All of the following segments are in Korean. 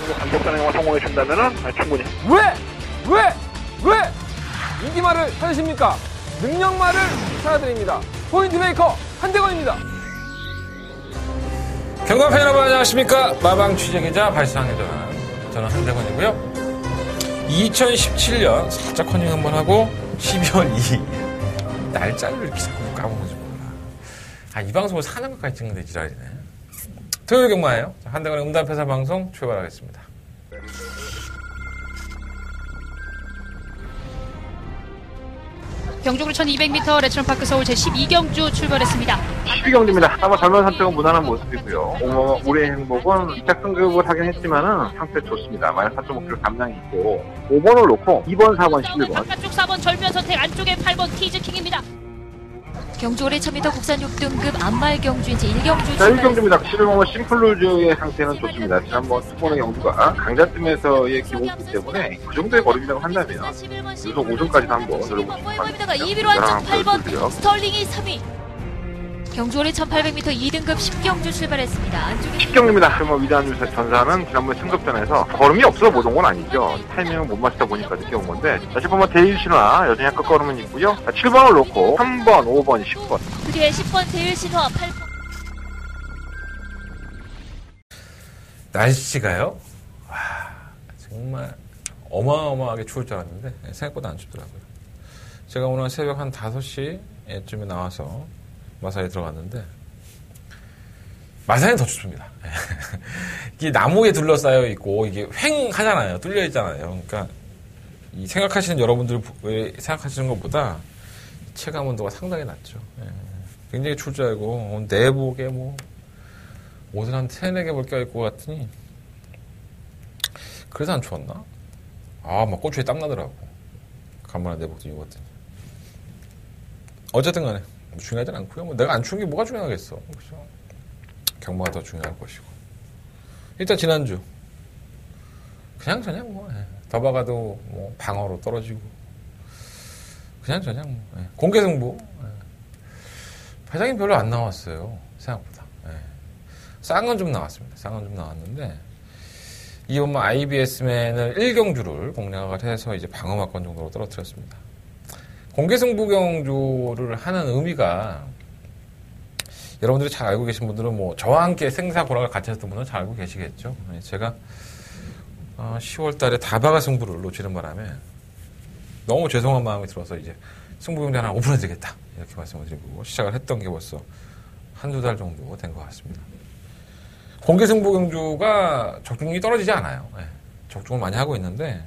정도 감독단에 성공해 준다면은 충분히. 왜 인기말을 찾으십니까? 능력말을 찾아드립니다. 포인트 메이커 한대건입니다. 경관 팬 여러분 안녕하십니까? 마방 취재기자 발상의 전환 저는 한대건이고요. 2017년 살짝 컨닝 한번 하고 12월 2일 날짜를 이렇게 자꾸 까먹는지 몰라. 이 방송을 4년 가까이 찍는데 지랄이네. 토요일 경마예요. 한대건의 음담패사 방송 출발하겠습니다. 경주그룹 1200m 레츠런파크 서울 제12경주 출발했습니다. 12경주입니다. 아마 젊은 선택은 무난한 모습이고요. 올해의 행복은 시작 승급을 하긴 했지만은 상태 좋습니다. 마이너스 4.5kg 감량이 있고 5번을 놓고 2번, 4번, 11번. 바깥쪽 4번 절묘한 선택, 안쪽에 8번 티즈킹입니다. 경주 올해 1000m 국산 6등급 안말 경주 이제 1경주 자, 1경주입니다. 11번은 심플루즈의 상태는 좋습니다. 지난번 투번의 경주가 강자팀에서의 기본기 때문에 그 정도의 거리라고 한다면 유속 우승까지도 한번 노려보고 싶습니다. 2위로 안쪽 8번 스털링이 3위. 경주 올해 1800m 2등급 10경주 출발했습니다. 10경주입니다. 그러면 위대한 전사는 지난번 승급전에서 걸음이 없어서 못 온 건 아니죠. 타이밍을 못 맞추다 보니까 늦게 온 건데, 10번은 대일신화 여전히 약간 걸음은 있고요. 7번을 놓고 3번, 5번, 10번. 그 뒤에 10번 대일신화 8번. 날씨가요? 와, 정말 어마어마하게 추울 줄 알았는데 생각보다 안 춥더라고요. 제가 오늘 새벽 한 5시쯤에 나와서 마사에 들어갔는데 마사는 더 춥습니다. 이게 나무에 둘러싸여 있고 이게 휑하잖아요. 뚫려 있잖아요. 그러니까 이 생각하시는 여러분들 생각하시는 것보다 체감 온도가 상당히 낮죠. 굉장히 추울 줄 알고 내복에 옷을 한 3-4개 볼 껴입고 갔더니 그래서 안 추웠나? 막 고추에 땀 나더라고. 간만에 내복도 입었더니. 어쨌든 간에 중요하진 않고요. 내가 안 추운 게 뭐가 중요하겠어. 그렇죠? 경마가 더 중요할 것이고. 일단 지난주 그냥 더 박아도 방어로 떨어지고 그냥 공개 승부. 배당이 별로 안 나왔어요. 생각보다. 싼 건 좀 나왔습니다. 싼 건 좀 나왔는데 이번 IBS맨을 1경주를 공략을 해서 이제 방어막권 정도로 떨어뜨렸습니다. 공개승부 경주를 하는 의미가 여러분들이 잘 알고 계신 분들은 저와 함께 생사 고락을 같이 했던 분은 잘 알고 계시겠죠. 제가 10월 달에 다바가 승부를 놓치는 바람에 너무 죄송한 마음이 들어서 이제 승부 경주 하나 오픈해야 되겠다 이렇게 말씀을 드리고 시작을 했던 게 벌써 1-2달 정도 된 것 같습니다. 공개승부 경주가 적중이 떨어지지 않아요. 적중을 많이 하고 있는데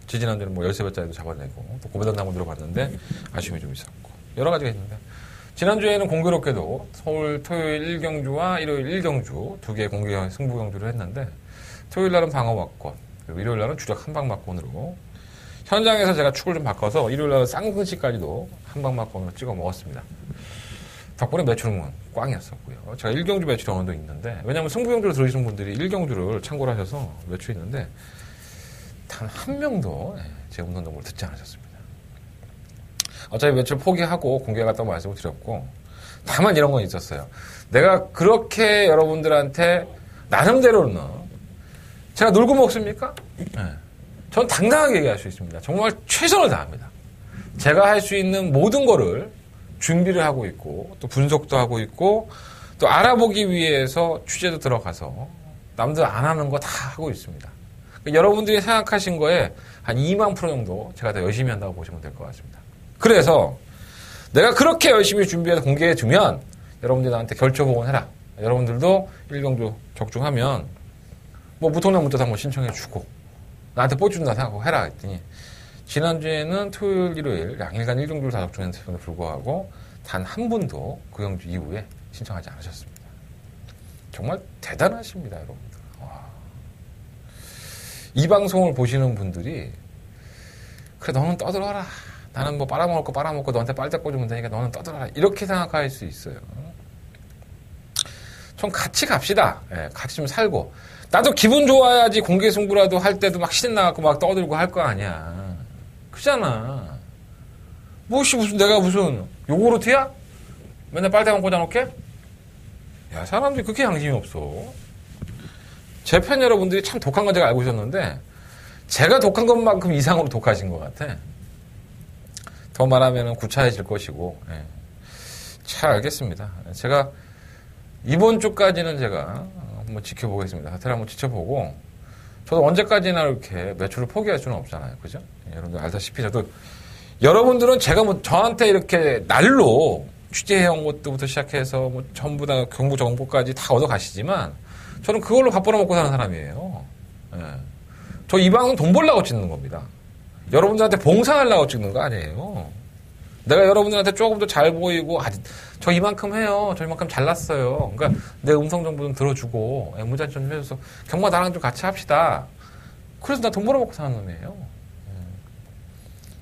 지지난주에는 13배짜리도 잡아내고 또 고배단 나무 들어봤는데 아쉬움이 좀 있었고 여러 가지가 있는데 지난주에는 공교롭게도 서울 토요일 1경주와 일요일 1경주 2개의 공개 승부 경주를 했는데 토요일 날은 방어막권 그리고 일요일 날은 주력 한방막권으로 현장에서 제가 축을 좀 바꿔서 일요일 날은 쌍승치까지도 한방막권으로 찍어 먹었습니다. 덕분에 매출은 꽝이었었고요. 제가 1경주 매출 어느도 있는데 왜냐하면 승부 경주를 들으시는 분들이 1경주를 참고를 하셔서 매출이 있는데 단 한 명도 제 음성 정보를 듣지 않으셨습니다. 어차피 매출 포기하고 공개하겠다고 말씀을 드렸고 다만 이런 건 있었어요. 내가 그렇게 여러분들한테 나름대로는 제가 놀고 먹습니까? 전 당당하게 얘기할 수 있습니다. 정말 최선을 다합니다. 제가 할 수 있는 모든 거를 준비를 하고 있고 또 분석도 하고 있고 또 알아보기 위해서 취재도 들어가서 남들 안 하는 거 다 하고 있습니다. 여러분들이 생각하신 거에 한 2만 프로 정도 제가 더 열심히 한다고 보시면 될 것 같습니다. 그래서 내가 그렇게 열심히 준비해서 공개해 주면 여러분들이 나한테 결조 보건해라. 여러분들도 1경주 적중하면 무통령 문자도 한번 신청해 주고 나한테 뽀준다 생각하고 해라 했더니 지난주에는 토요일, 일요일 양일간 1경주를 다 적중했음에도 불구하고 단 한 분도 그 경주 이후에 신청하지 않으셨습니다. 정말 대단하십니다, 여러분들. 이 방송을 보시는 분들이 그래 너는 떠들어라. 나는 빨아먹을 거 빨아먹고 너한테 빨대 꽂으면 되니까 너는 떠들어라. 이렇게 생각할 수 있어요. 좀 같이 갑시다. 같이 좀 살고. 나도 기분 좋아야지 공개 승부라도 할 때도 막 신나갖고 막 떠들고 할 거 아니야. 그잖아. 무슨 내가 무슨 요구르트야? 맨날 빨대만 꽂아놓게? 야, 사람들이 그렇게 양심이 없어. 제 팬 여러분들이 참 독한 건 제가 알고 있었는데 제가 독한 것만큼 이상으로 독하신 것 같아. 더 말하면 구차해질 것이고. 예. 잘 알겠습니다. 제가 이번 주까지는 제가 한번 지켜보겠습니다. 사태를 한번 지켜보고 저도 언제까지나 이렇게 매출을 포기할 수는 없잖아요. 그죠? 예, 여러분들 알다시피 저도 여러분들은 제가 뭐 저한테 이렇게 날로 취재해온 것부터 시작해서 뭐 전부 다 경부 정보까지 다 얻어가시지만 저는 그걸로 밥 벌어먹고 사는 사람이에요. 예. 저 이 방송 돈 벌려고 찍는 겁니다. 여러분들한테 봉사하려고 찍는 거 아니에요. 내가 여러분들한테 조금 더 잘 보이고 저 이만큼 해요. 저 이만큼 잘났어요. 그러니까 내 음성 정보 좀 들어주고 문자 좀 해줘서 경마 나랑 좀 같이 합시다. 그래서 나 돈 벌어먹고 사는 놈이에요.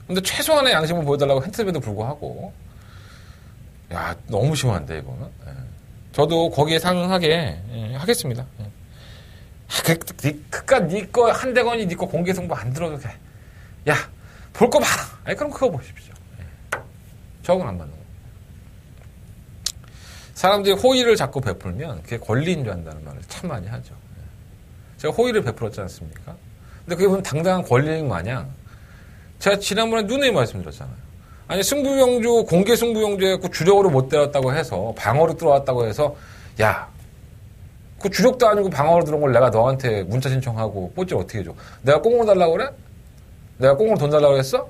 근데 최소한의 양심을 보여달라고 했음에도 불구하고 야 너무 심한데 이거는. 저도 거기에 상응하게 하겠습니다. 그깟 니거 한대건이 니거 공개 정보 안 들어도 돼. 야 볼 거 봐라. 아니 그럼 그거 보십시오. 저건 안 받는 거. 사람들이 호의를 자꾸 베풀면 그게 권리인 줄 안다는 말을 참 많이 하죠. 제가 호의를 베풀었지 않습니까? 근데 그게 무슨 당당한 권리인 마냥 제가 지난번에 누누이 말씀드렸잖아요. 아니 승부용주 공개 승부용주 해갖고 주력으로 못 때렸다고 해서 방어로 들어왔다고 해서 야 그 주력도 아니고 방어로 들어온 걸 내가 너한테 문자 신청하고 뽀찌 어떻게 해줘? 내가 꽁으로 달라고 그래? 내가 꽁으로 돈 달라고 그랬어?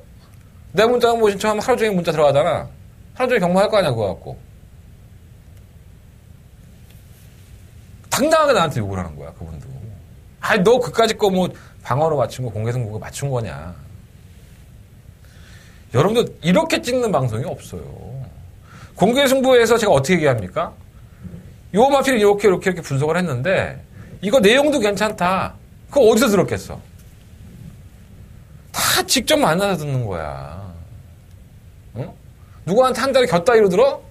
내 문자 뭐 신청하면 하루 종일 문자 들어가잖아. 하루 종일 경마할 거 아니야 그거 갖고. 당당하게 나한테 욕을 하는 거야 그분도. 아니 너 그까짓 거 뭐 방어로 맞춘 거 공개 승부가 맞춘 거냐. 여러분들 이렇게 찍는 방송이 없어요. 공개 승부에서 제가 어떻게 얘기합니까? 요 마필을 이렇게 분석을 했는데 이거 내용도 괜찮다. 그거 어디서 들었겠어? 다 직접 만나서 듣는 거야. 응? 누구한테 한 달에 곁다리로 들어?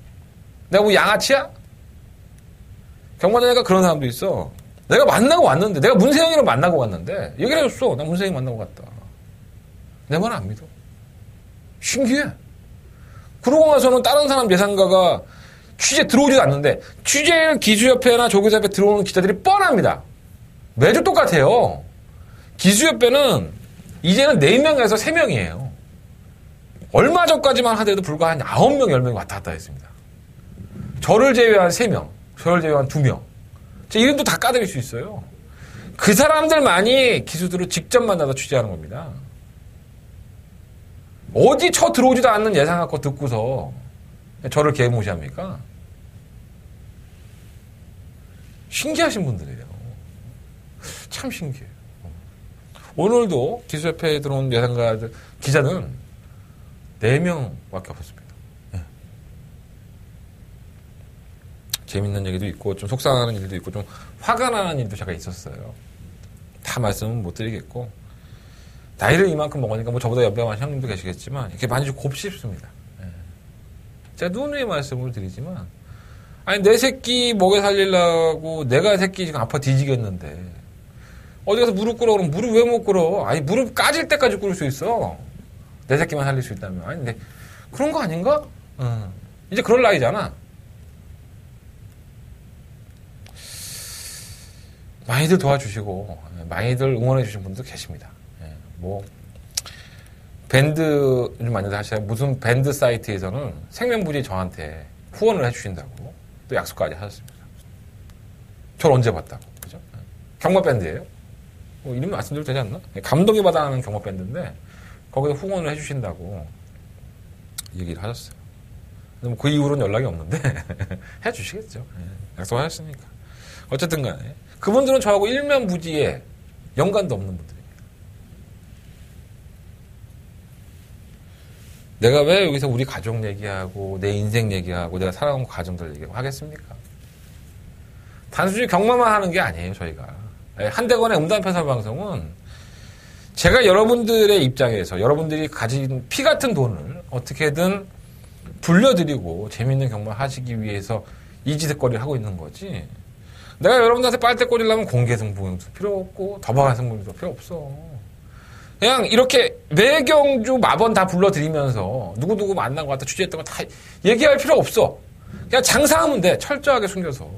내가 뭐 양아치야? 경마장애가 그런 사람도 있어. 내가 만나고 왔는데 내가 문세영이랑 만나고 왔는데 얘기를 해줬어. 나 문세영이 만나고 갔다. 내 말 안 믿어. 신기해. 그러고 나서는 다른 사람 예상가가 취재 들어오지도 않는데 취재를 기수협회나 조교사협회 들어오는 기자들이 뻔합니다. 매주 똑같아요. 기수협회는 이제는 4명에서 3명이에요. 얼마 전까지만 하더라도 불과 한 9명, 10명이 왔다 갔다 했습니다. 저를 제외한 3명, 저를 제외한 2명. 제 이름도 다 까드릴 수 있어요. 그 사람들만이 기수들을 직접 만나서 취재하는 겁니다. 어디 쳐 들어오지도 않는 예상할 거 듣고서 저를 개무시합니까? 신기하신 분들이에요. 참 신기해요. 오늘도 기수협회에 들어온 예상가들, 기자는 4명밖에 없었습니다. 네. 재밌는 얘기도 있고, 좀 속상하는 일도 있고, 좀 화가 나는 일도 제가 있었어요. 다 말씀은 못 드리겠고, 나이를 이만큼 먹으니까 뭐 저보다 연배 많은 형님도 계시겠지만, 이렇게 많이 좀 곱씹습니다. 네. 제가 누누이 말씀을 드리지만, 아니, 내 새끼 먹여 살리려고 내가 새끼 지금 아파 뒤지겠는데, 어디 가서 무릎 꿇어 그러면 무릎 왜 못 꿇어? 아니 무릎 까질 때까지 꿇을 수 있어. 내 새끼만 살릴 수 있다면. 아니 근데 그런 거 아닌가? 이제 그럴 나이잖아. 많이들 도와주시고 많이들 응원해 주신 분도 계십니다. 뭐 밴드 좀 많이들 하시요 무슨 밴드 사이트에서는 생명부지 저한테 후원을 해주신다고 또 약속까지 하셨습니다. 저를 언제 봤다고 그죠? 경마 밴드예요. 뭐 이름 말씀드려도 되지 않나? 감독이 받아하는 경마밴드인데 거기서 후원을 해주신다고 얘기를 하셨어요. 근데 그 이후로는 연락이 없는데 해주시겠죠. 약속하셨으니까. 어쨌든 간에 그분들은 저하고 일면부지에 연관도 없는 분들입니다. 내가 왜 여기서 우리 가족 얘기하고 내 인생 얘기하고 내가 살아온 가정들 얘기하고 하겠습니까? 단순히 경마만 하는 게 아니에요. 저희가. 한대건의 음담패설 방송은 제가 여러분들의 입장에서 여러분들이 가진 피 같은 돈을 어떻게든 불려드리고 재밌는 경마 하시기 위해서 이지득거리를 하고 있는 거지. 내가 여러분들한테 빨대 꽂으려면 공개승부용도 필요 없고 더박한 승부용도 필요 없어. 그냥 이렇게 매경주 마번 다 불러드리면서 누구누구 만난 것 같다 취재했던 거 다 얘기할 필요 없어. 그냥 장사하면 돼. 철저하게 숨겨서.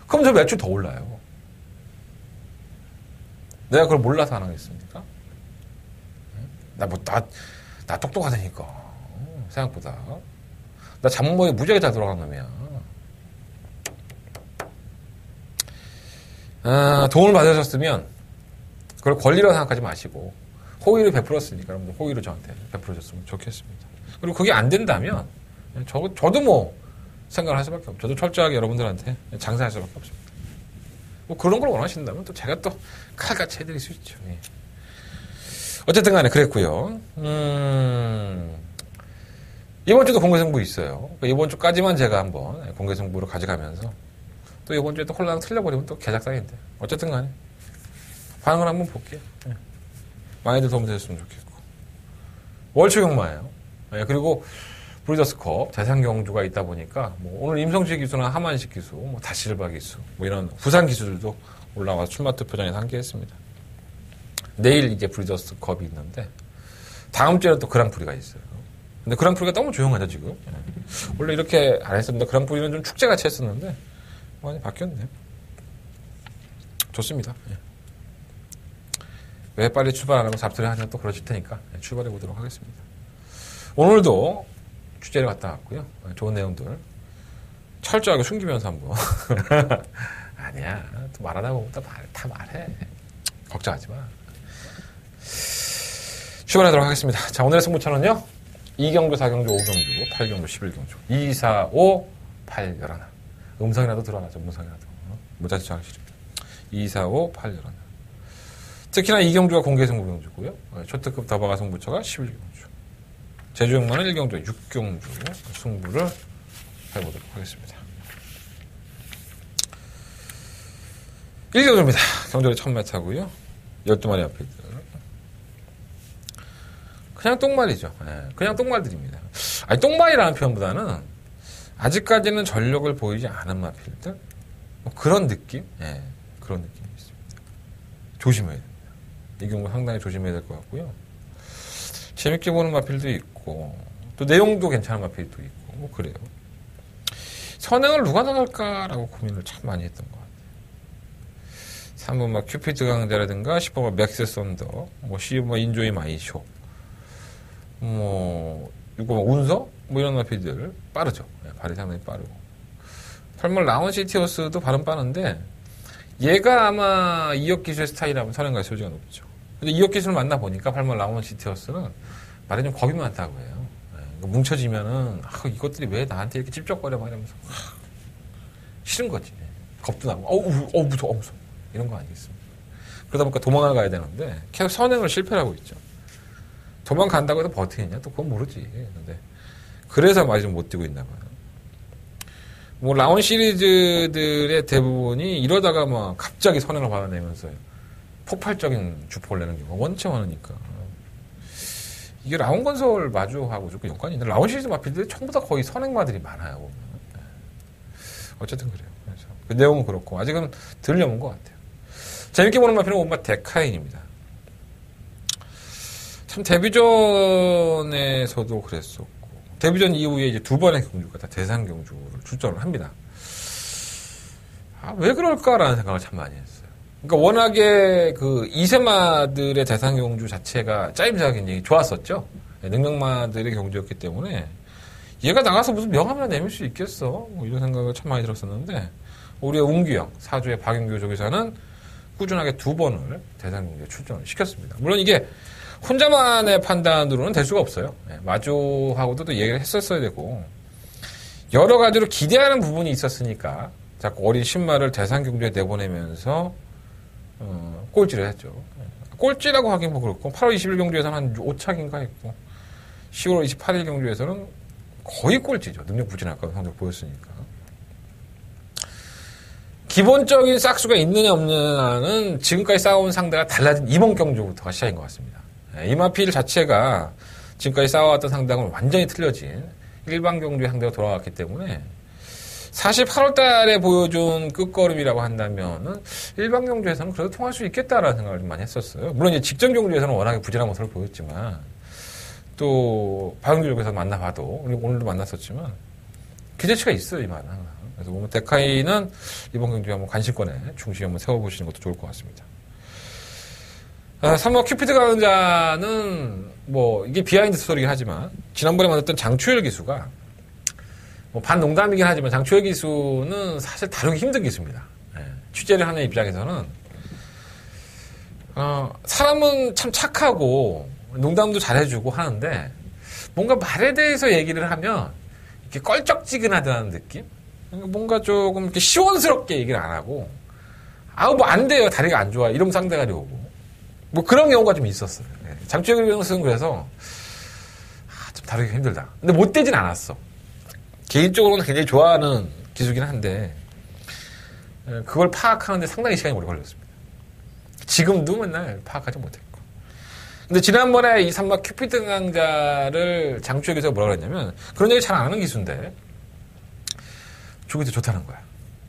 그럼 저 매출 더 올라요. 내가 그걸 몰라서 안 하겠습니까? 나 똑똑하다니까. 생각보다. 나 잡목이 무지하게 잘 돌아간 놈이야. 도움을 받으셨으면 그걸 권리라고 생각하지 마시고 호의를 베풀었으니까 여러분들 호의를 저한테 베풀어줬으면 좋겠습니다. 그리고 그게 안 된다면 저도 뭐 생각을 할 수밖에 없죠. 저도 철저하게 여러분들한테 장사할 수밖에 없습니다. 뭐 그런 걸 원하신다면 또 제가 또 칼같이 해드릴 수 있죠. 예. 어쨌든 간에 그랬고요. 이번 주도 공개승부 있어요. 이번 주까지만 제가 한번 공개승부로 가져가면서 또 이번 주에 또 홀랑 틀려버리면 또 개작상인데 어쨌든 간에 반응을 한번 볼게요. 예. 많이들 도움 되셨으면 좋겠고 월초 경마예요. 예. 그리고 브리더스컵 대상경주가 있다 보니까 뭐 오늘 임성식 기수나 하만식 기수, 뭐 다실바 기수, 뭐 이런 부산 기수들도 올라와서 출마투표장에서 함께했습니다. 내일 이제 브리더스컵이 있는데 다음 주에는 또 그랑프리가 있어요. 근데 그랑프리가 너무 조용하죠 지금. 예. 원래 이렇게 안 했습니다. 그랑프리는 좀 축제같이 했었는데 많이 바뀌었네요. 좋습니다. 예. 왜 빨리 출발 안 하고 잡소리 하냐 또 그러실 테니까 출발해 보도록 하겠습니다. 오늘도 취재를 갔다 왔고요. 좋은 내용들 철저하게 숨기면서 한번 아니야 또 말하다 보면 다 말해 걱정하지 마. 출발하도록 하겠습니다. 자 오늘의 승부처는요 2경주, 4경주, 5경주, 8경주, 11경주 2, 4, 5, 8, 11 음성이라도 들어가죠. 음성이라도 무자치 하기 싫습니다. 2, 4, 5, 8, 11 특히나 2경주가 공개승부 경주고요. 초특급 더바가 승부처가 11경주 제주용마는 1경주, 6경주 승부를 해보도록 하겠습니다. 1경주입니다. 경주의 1000m고요. 12마리 앞에 있들. 그냥 똥말이죠. 네, 그냥 똥말들입니다. 아니, 똥말이라는 표현보다는 아직까지는 전력을 보이지 않은 마필들? 뭐 그런 느낌? 네, 그런 느낌이 있습니다. 조심해야 됩니다. 이 경우 상당히 조심해야 될 것 같고요. 재밌게 보는 마필도 있고 또 내용도 괜찮은 마필도 있고 뭐 그래요. 선행을 누가 나갈까라고 고민을 참 많이 했던 것 같아요. 3번 막 큐피드 강자라든가 10번 막 맥스 썬더 뭐 10번 막 인조이 마이쇼 뭐 6번 막 운서 뭐 이런 마필들 빠르죠. 발이 상당히 빠르고 8번 라운 시티어스도 발은 빠른데 얘가 아마 2억 기수의 스타일이라면 선행갈 소지가 높죠. 근데 2억 기수를 만나보니까 8번 라운 시티어스는 말이 좀 겁이 많다고 해요. 뭉쳐지면은, 이것들이 왜 나한테 이렇게 찝쩍거려 막 이러면서, 싫은 거지. 겁도 나고, 무서워. 이런 거 아니겠습니까? 그러다 보니까 도망을 가야 되는데, 계속 선행을 실패를 하고 있죠. 도망간다고 해서 버티느냐? 또 그건 모르지. 근데, 그래서 말이 좀 못 뛰고 있나 봐요. 뭐, 라운 시리즈들의 대부분이 이러다가 막 갑자기 선행을 받아내면서 폭발적인 주포를 내는 경우가 원체 많으니까. 이게 라운건설 마주하고 조금 연관이 있는데 라운 시리즈 마필들이 전부 다 거의 선행마들이 많아요. 보면. 어쨌든 그래요. 그래서 그 내용은 그렇고 아직은 덜 넘은 것 같아요. 재밌게 보는 마필은 온마 데카인입니다. 참 데뷔전에서도 그랬었고 데뷔전 이후에 이제 두 번의 경주가 다 대상 경주를 출전을 합니다. 왜 그럴까라는 생각을 참 많이 했어요. 그러니까 워낙에 그 이세마들의 대상 경주 자체가 짜임새가 굉장히 좋았었죠. 능력마들의 경주였기 때문에 얘가 나가서 무슨 명함이나 내밀 수 있겠어. 뭐 이런 생각을 참 많이 들었었는데 우리의 웅규형, 사주의 박윤규 조기사는 꾸준하게 두 번을 대상 경주에 출전을 시켰습니다. 물론 이게 혼자만의 판단으로는 될 수가 없어요. 마주하고도 또 얘기를 했었어야 되고 여러 가지로 기대하는 부분이 있었으니까 자꾸 어린 신마를 대상 경주에 내보내면서 꼴찌를 했죠. 꼴찌라고 하긴 뭐 그렇고 8월 20일 경주에서는 한 5착인가 했고 10월 28일 경주에서는 거의 꼴찌죠. 능력 부진할까 성적 보였으니까. 기본적인 싹수가 있느냐 없느냐는 지금까지 싸워온 상대가 달라진 이번 경주부터가 시작인 것 같습니다. 이마필 자체가 지금까지 싸워왔던 상대하고는 완전히 틀려진 일반 경주의 상대가 돌아왔기 때문에 사실 8월 달에 보여준 끝걸음이라고 한다면은 일반 경주에서는 그래도 통할 수 있겠다라는 생각을 좀 많이 했었어요. 물론 이제 직전 경주에서는 워낙에 부진한 모습을 보였지만 또 박영규역에서 만나봐도 오늘도 만났었지만 기대치가 있어요, 이 말은 항상. 그래서 보면 데카이는 이번 경주에 한번 관심권에 중심에 한번 세워보시는 것도 좋을 것 같습니다. 3번 큐피드 강자는 뭐 이게 비하인드 스토리긴 하지만 지난번에 만났던 장추열 기수가 뭐 반농담이긴 하지만 장추열 기수는 사실 다루기 힘든 기수입니다. 취재를 하는 입장에서는 사람은 참 착하고 농담도 잘해주고 하는데 뭔가 말에 대해서 얘기를 하면 이렇게 껄쩍지근하다는 느낌? 뭔가 조금 이렇게 시원스럽게 얘기를 안 하고 뭐 안 돼요. 다리가 안 좋아. 이러면 상대가리 오고 뭐 그런 경우가 좀 있었어요. 장추열 교수는 그래서 좀 다루기가 힘들다. 근데 못 되진 않았어. 개인적으로는 굉장히 좋아하는 기수긴 한데 그걸 파악하는데 상당히 시간이 오래 걸렸습니다. 지금도 맨날 파악하지 못했고. 근데 지난번에 이 삼막 큐피드 강자를 장추열 교수가 뭐라 그랬냐면 그런 얘기 잘 안 하는 기수인데 죽을 때 좋다는 거야.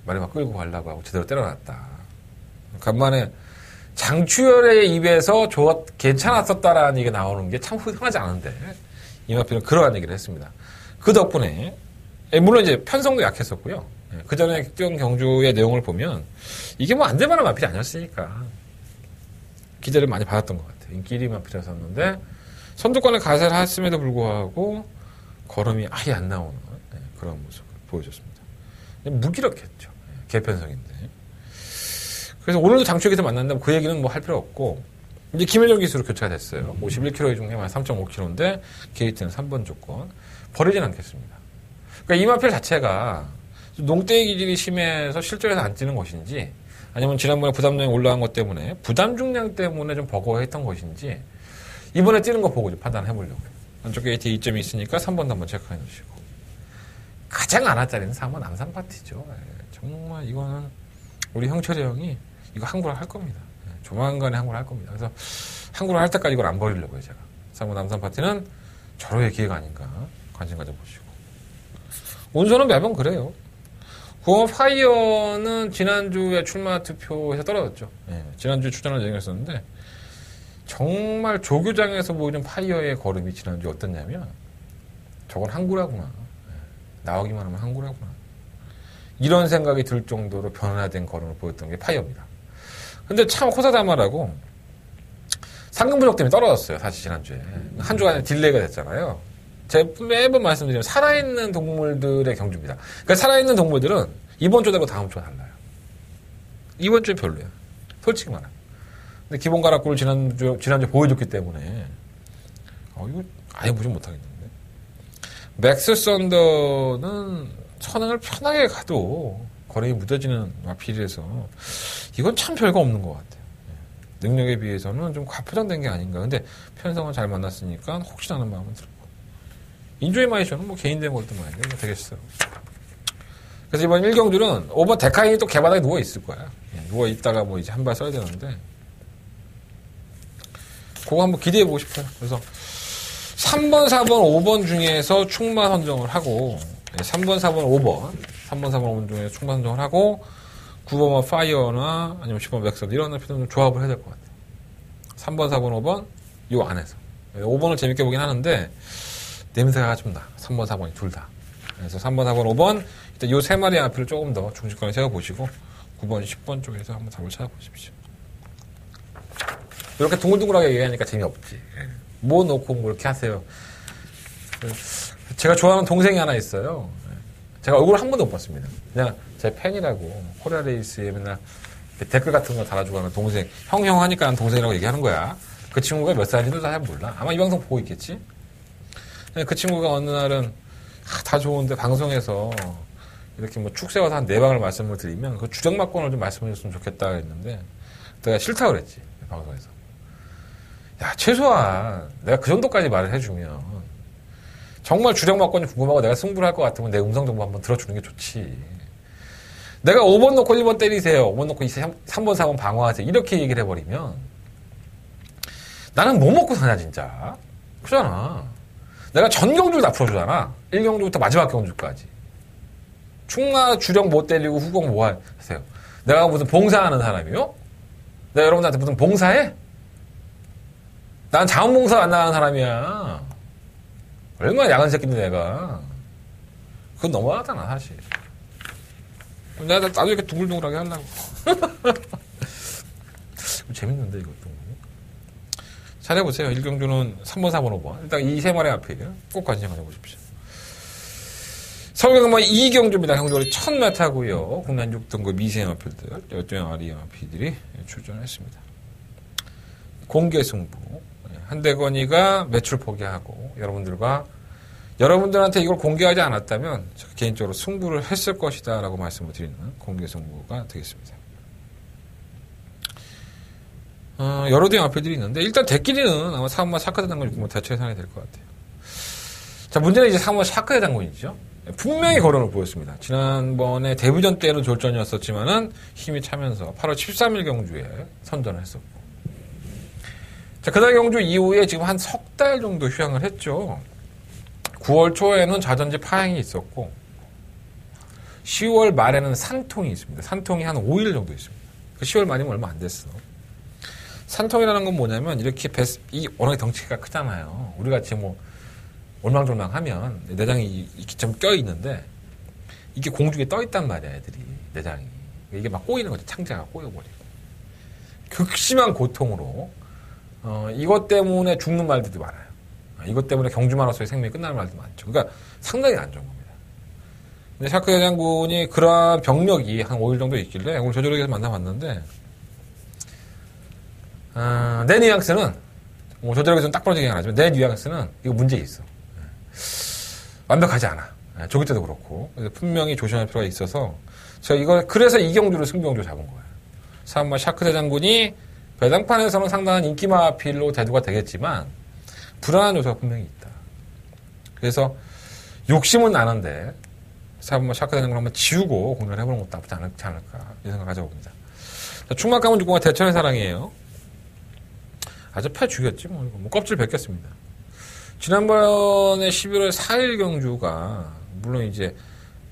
말이 막 끌고 가려고 하고 제대로 때려놨다. 간만에 장추열의 입에서 괜찮았었다라는 얘기가 나오는 게 참 흔하지 않은데 이마피는 그러한 얘기를 했습니다. 그 덕분에 물론 이제 편성도 약했었고요. 그 전에 극경 경주의 내용을 보면 이게 뭐 안 될 만한 마필이 아니었으니까 기대를 많이 받았던 것 같아요. 인기 1위 마필이었었는데 선두권에 가세를 했음에도 불구하고 걸음이 아예 안 나오는 그런 모습을 보여줬습니다. 무기력했죠. 개편성인데. 그래서 오늘도 장추혁에서 만난다면 그 얘기는 뭐 할 필요 없고 이제 김혜정 기수로 교체가 됐어요. 51kg 중에 3.5kg인데 게이트는 3번 조건 버리진 않겠습니다. 그러니까 이마필 자체가 농대의 기질이 심해서 실전에서 안 뛰는 것인지 아니면 지난번에 부담량이 올라간 것 때문에 부담 중량 때문에 좀 버거워했던 것인지 이번에 뛰는 거 보고 좀 판단해 보려고요. 안쪽 게이트 2점이 있으니까 3번도 한번 체크해 놓으시고 가장 안하짜리는 3번 남산 파티죠. 정말 이거는 우리 형철이 형이 이거 한국어 할 겁니다. 조만간에 한국어 할 겁니다. 그래서 한국어 할 때까지 이걸 안 버리려고요, 제가. 3번 남산 파티는 절호의 기회가 아닌가 관심 가져보시고. 온선은 매번 그래요. 9번 파이어는 지난주에 출마 투표에서 떨어졌죠. 지난주에 출전을 얘기했었는데 정말 조교장에서 보여준 파이어의 걸음이 지난주에 어땠냐면 저건 항구라구나. 나오기만 하면 항구라구나. 이런 생각이 들 정도로 변화된 걸음을 보였던 게 파이어입니다. 근데 참 호사다마라고 상금 부족 때문에 떨어졌어요. 사실 지난주에. 한 주간 딜레이가 됐잖아요. 제가 매번 말씀드리면 살아있는 동물들의 경주입니다. 그러니까 살아있는 동물들은 이번 주하고 다음 주가 달라요. 이번 주에 별로야. 솔직히 말하면. 근데 기본 가락구를 지난주에 보여줬기 때문에 이거 아예 무시 못하겠는데. 맥스 썬더는 선행을 편하게 가도 거리에 무뎌지는 마필이라서 이건 참 별거 없는 것 같아요. 능력에 비해서는 좀 과포장된 게 아닌가. 근데 편성을 잘 만났으니까 혹시나 하는 마음은 들고. 인조이 마이쇼는 뭐 개인 된 것도 많은데 이거 되겠어요. 그래서 이번 1경주는 5번 데카인이 또 개바닥에 누워있을 거야. 누워있다가 뭐 이제 한 발 써야 되는데 그거 한번 기대해보고 싶어요. 그래서 3번, 4번, 5번 중에서 충마 선정을 하고 3번, 4번, 5번 3번, 4번, 5번 중에서 충마 선정을 하고 9번은 파이어나 아니면 10번 맥선 이런 필요는 조합을 해야 될 것 같아요. 3번, 4번, 5번 요 안에서 5번을 재밌게 보긴 하는데 냄새가 좀 나. 3번, 4번이 둘 다. 그래서 3번, 4번, 5번 일단 요 세 마리 앞을 조금 더 중심권에 세워보시고 9번, 10번 쪽에서 한번 답을 찾아보십시오. 이렇게 둥글둥글하게 얘기하니까 재미없지. 뭐 놓고 뭐 이렇게 하세요. 제가 좋아하는 동생이 하나 있어요. 제가 얼굴을 한 번도 못 봤습니다. 그냥 제 팬이라고 코리아레이스에 맨날 댓글 같은 거 달아주고 하는 동생. 형 하니까 난 동생이라고 얘기하는 거야. 그 친구가 몇 살인지도 잘 몰라. 아마 이 방송 보고 있겠지? 그 친구가 어느 날은 다 좋은데 방송에서 이렇게 뭐 축 세워서 한 4방을 말씀을 드리면 그 주정막권을 좀 말씀해 줬으면 좋겠다 했는데 내가 싫다고 그랬지. 방송에서. 야, 최소한 내가 그 정도까지 말을 해주면 정말 주정막권이 궁금하고 내가 승부를 할 것 같으면 내 음성 정보 한번 들어주는 게 좋지. 내가 5번 놓고 1번 때리세요. 5번 놓고 3번, 4번 방어하세요. 이렇게 얘기를 해버리면 나는 뭐 먹고 사냐 진짜. 그잖아. 내가 전 경주를 다 풀어주잖아. 1경주부터 마지막 경주까지. 충마 주령 못 때리고 후공 뭐 하세요? 내가 무슨 봉사하는 사람이요? 내가 여러분들한테 무슨 봉사해? 난 자원봉사 안 나가는 사람이야. 얼마나 야간 새끼인데 내가. 그건 너무하잖아 사실. 내가 나도 이렇게 둥글둥글하게 하려고. 재밌는데 이것도. 잘해보세요. 1경주는 3번, 4번, 5번. 일단 이 세 마리 앞이에요. 꼭 관심 가져보십시오. 서울경마 2경주입니다. 경주거리 1000m고요. 국내 6등급 미세형 어필들, 12마리 어필들이 출전했습니다. 공개 승부. 한대건이가 매출 포기하고 여러분들한테 이걸 공개하지 않았다면 개인적으로 승부를 했을 것이다 라고 말씀을 드리는 공개 승부가 되겠습니다. 여러 대형 어필들이 있는데 일단 대끼리는 아마 사은마 샤크대 장군 6번 대처 예상이 될 것 같아요. 자, 문제는 이제 사은마 샤크대 장군이죠. 분명히 거론을 보였습니다. 지난번에 데뷔전 때는 졸전이었었지만은 힘이 차면서 8월 13일 경주에 선전을 했었고. 자, 그날 경주 이후에 지금 한 석 달 정도 휴양을 했죠. 9월 초에는 자전지 파행이 있었고, 10월 말에는 산통이 있습니다. 산통이 한 5일 정도 있습니다. 10월 말이면 얼마 안 됐어. 산통이라는 건 뭐냐면, 이렇게 워낙에 덩치가 크잖아요. 우리 같이 올망졸망 하면 내장이 이렇게 좀 껴있는데 이게 공중에 떠있단 말이야, 애들이. 내장이. 이게 막 꼬이는 거죠. 창자가 꼬여버리고. 극심한 고통으로 이것 때문에 죽는 말들도 많아요. 이것 때문에 경주마로서의 생명이 끝나는 말들도 많죠. 그러니까 상당히 안 좋은 겁니다. 근데 샤크 대장군이 그러한 병력이 한 5일 정도 있길래 오늘 저녁에서 만나봤는데 내 뉘앙스는 저녁에서는 딱 부러지게 얘기하지만 내 뉘앙스는 이거 문제 있어. 완벽하지 않아. 조기 때도 그렇고. 그래서 분명히 조심할 필요가 있어서 제가 그래서 이경주를 승부경주 잡은 거예요. 사은마 샤크 대장군이 배당판에서는 상당한 인기마필로 대두가 되겠지만 불안한 요소가 분명히 있다. 그래서 욕심은 나는데 사은마 샤크 대장군을 한번 지우고 공략을 해보는 것도 나쁘지 않을까 이 생각을 가져봅니다. 충막가문 6공화 대천의 사랑이에요. 아주 패 죽였지 뭐 껍질 벗겼습니다. 지난번에 11월 4일 경주가 물론 이제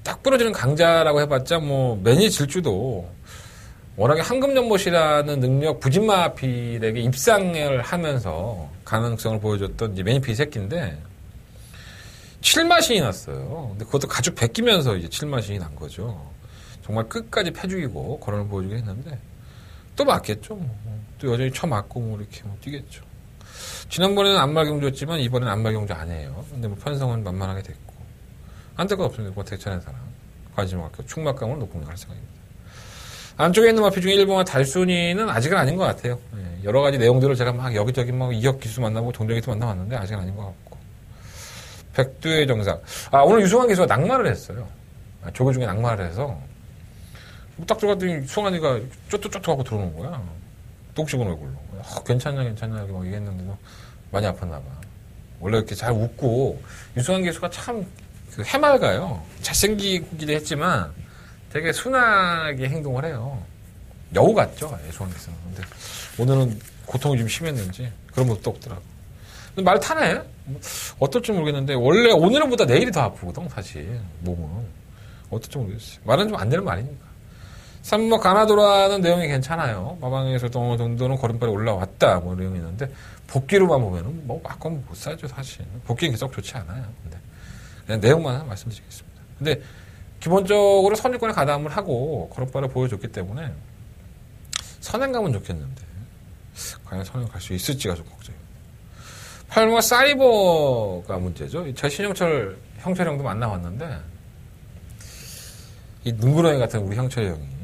딱 부러지는 강자라고 해봤자 매니 질주도 워낙에 황금연못이라는 능력 부진마필에게 입상을 하면서 가능성을 보여줬던 이제 매니필 새끼인데 7마신이 났어요. 근데 그것도 가죽 벗기면서 이제 7마신이 난 거죠. 정말 끝까지 패 죽이고 거론을 보여주긴 했는데 또 맞겠죠. 또 여전히 쳐맞고 이렇게 뛰겠죠. 지난번에는 안말경주였지만 이번에는 안말경주 아니에요. 근데 편성은 만만하게 됐고 안 될 것 없습니다. 대천의 사람 관심을 갖고 충막감을 높은 걸 할 생각입니다. 안쪽에 있는 마피 중에 1번과 달순이는 아직은 아닌 것 같아요. 여러 가지 내용들을 제가 막 여기저기 이혁 기수 만나고 동정기수 만나봤는데 아직은 아닌 것 같고. 백두의 정상. 오늘 유승환 기수가 낙마를 했어요. 조교 중에 낙마를 해서 딱 들어갔더니 수환이가 쪼쪼쪼 하고 들어오는 거야. 똥치고는 얼굴로. 괜찮냐 이렇게 막 얘기했는데도 많이 아팠나 봐. 원래 이렇게 잘 웃고 유승환 기수가 참 해맑아요. 잘생기기도 했지만 되게 순하게 행동을 해요. 여우 같죠, 유승환 기수는. 근데 오늘은 고통이 좀 심했는지 그런 것도 없더라고. 근데 말 타네? 어떨지 모르겠는데 원래 오늘은 보다 내일이 더 아프거든 사실 몸은. 어떨지 모르겠어요. 말은 좀 안 되는 말이니까. 3번 가나도라는 내용이 괜찮아요. 마방에서도 어느 정도는 걸음발이 올라왔다 뭐 내용이 있는데 복귀로만 보면은 막건 못 사죠 사실. 복귀는 계속 좋지 않아요. 근데 그냥 내용만 말씀드리겠습니다. 근데 기본적으로 선입권에 가담을 하고 걸음발을 보여줬기 때문에 선행 가면 좋겠는데 과연 선행 갈 수 있을지가 좀 걱정입니다. 8번 사이버가 문제죠. 제 신영철 형철 형도 만나봤는데 이 능구렁이 같은 우리 형철 형이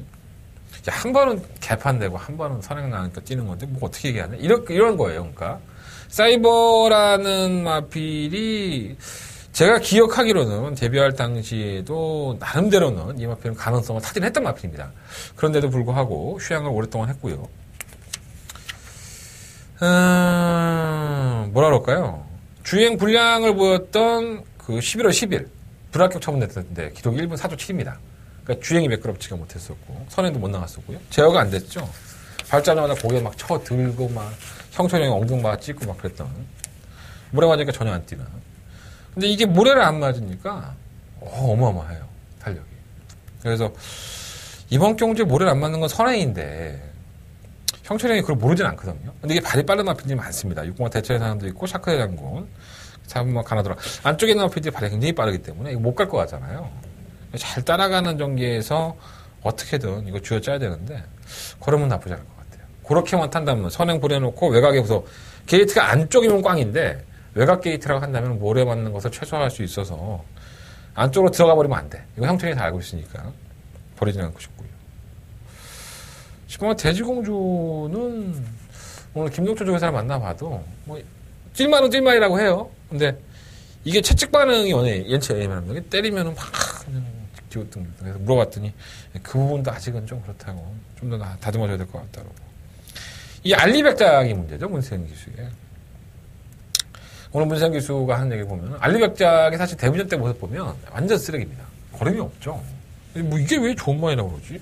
한 번은 개판되고 한 번은 선행 나니까 뛰는 건데 어떻게 얘기하냐 이런 거예요. 그러니까 사이버라는 마필이 제가 기억하기로는 데뷔할 당시에도 나름대로는 이 마필은 가능성을 타진했던 마필입니다. 그런데도 불구하고 휴양을 오랫동안 했고요. 뭐라 그럴까요? 주행 불량을 보였던 그 11월 10일 불합격 처분됐던데 기록이 1분 4초 7입니다. 그러니까 주행이 매끄럽지가 못했었고 선행도 못 나갔었고요. 제어가 안 됐죠. 발자마자 고개 막 쳐들고 막 형철이 형이 엉덩바 찍고 막 그랬던. 모래 맞으니까 전혀 안 뛰는. 근데 이게 모래를 안 맞으니까 어마어마해요. 탄력이. 그래서 이번 경주에 모래를 안 맞는 건 선행인데 형철이 형이 그걸 모르진 않거든요. 근데 이게 발이 빠른 마필들이 많습니다. 6공화 대처의 사람도 있고 샤크의 장군 4번 가나도라. 안쪽에 있는 마필들이 발이 굉장히 빠르기 때문에 이거 못 갈 것 같잖아요. 잘 따라가는 전개에서 어떻게든 이거 쥐어짜야 되는데 걸으면 나쁘지 않을 것 같아요. 그렇게만 탄다면 선행 보내놓고 외곽에 우선 게이트가 안쪽이면 꽝인데 외곽 게이트라고 한다면 모래 맞는 것을 최소화할 수 있어서 안쪽으로 들어가 버리면 안 돼. 이거 형통이 다 알고 있으니까 버리지는 않고 싶고요. 싶으면 돼지공주는 오늘 김동철 조교사를 만나봐도 뭐 찔만은 찔만이라고 해요. 근데 이게 채찍 반응이 연체 예민합니다. 때리면은 막 기우뚱. 그래서 물어봤더니 그 부분도 아직은 좀 그렇다고 좀 더 다듬어줘야 될 것 같다고. 이 알리백작이 문제죠, 문세현 기수에. 오늘 문세현 기수가 하는 얘기 보면 알리백작이 사실 데뷔전 때 모습 보면 완전 쓰레기입니다. 걸음이 없죠. 뭐 이게 왜 좋은 말이라고 그러지?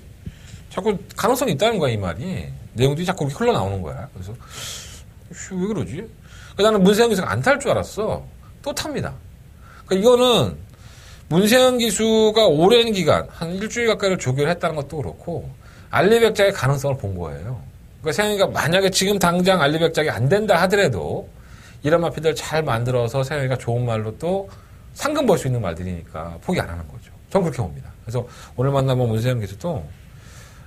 자꾸 가능성이 있다는 거야, 이 말이. 내용들이 자꾸 이렇게 흘러나오는 거야. 그래서 왜 그러지? 나는 문세현 기수가 안 탈 줄 알았어. 또 탑니다. 그러니까 이거는 문세현 기수가 오랜 기간, 한 일주일 가까이를 조교를 했다는 것도 그렇고, 알리백작의 가능성을 본 거예요. 그러니까 세영이가 만약에 지금 당장 알리백작이 안 된다 하더라도, 이런 마피들 잘 만들어서 세영이가 좋은 말로 또 상금 벌 수 있는 말들이니까 포기 안 하는 거죠. 전 그렇게 봅니다. 그래서 오늘 만나본 문세현 기수도,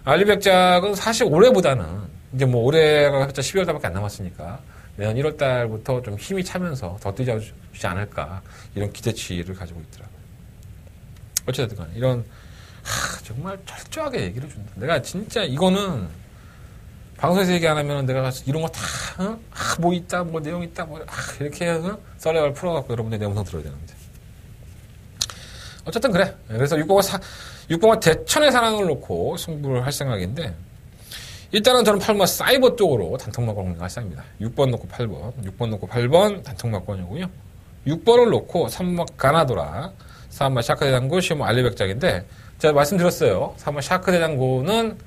알리백작은 사실 올해보다는, 이제 뭐 올해가 진짜 12월 달밖에 안 남았으니까, 내년 1월 달부터 좀 힘이 차면서 더 뛰어주지 않을까, 이런 기대치를 가지고 있더라고요. 어찌됐든 간에 이런 정말 철저하게 얘기를 준다. 내가 진짜 이거는 방송에서 얘기 안 하면 내가 이런 거 다 뭐 있다 뭐 내용 있다 뭐 이렇게 썰레를 풀어갖고 여러분들 내 영상 들어야 되는데 어쨌든 그래. 그래서 6번과 대천의 사랑을 놓고 승부를 할 생각인데 일단은 저는 8번 사이버 쪽으로 단통막권 공략할 생각입니다. 6번 놓고 8번 6번 놓고 8번 단통막권이고요. 6번을 놓고 3번 가나도라 3번 샤크 대장군, 시험 알리백작인데, 제가 말씀드렸어요. 3번 샤크 대장군은,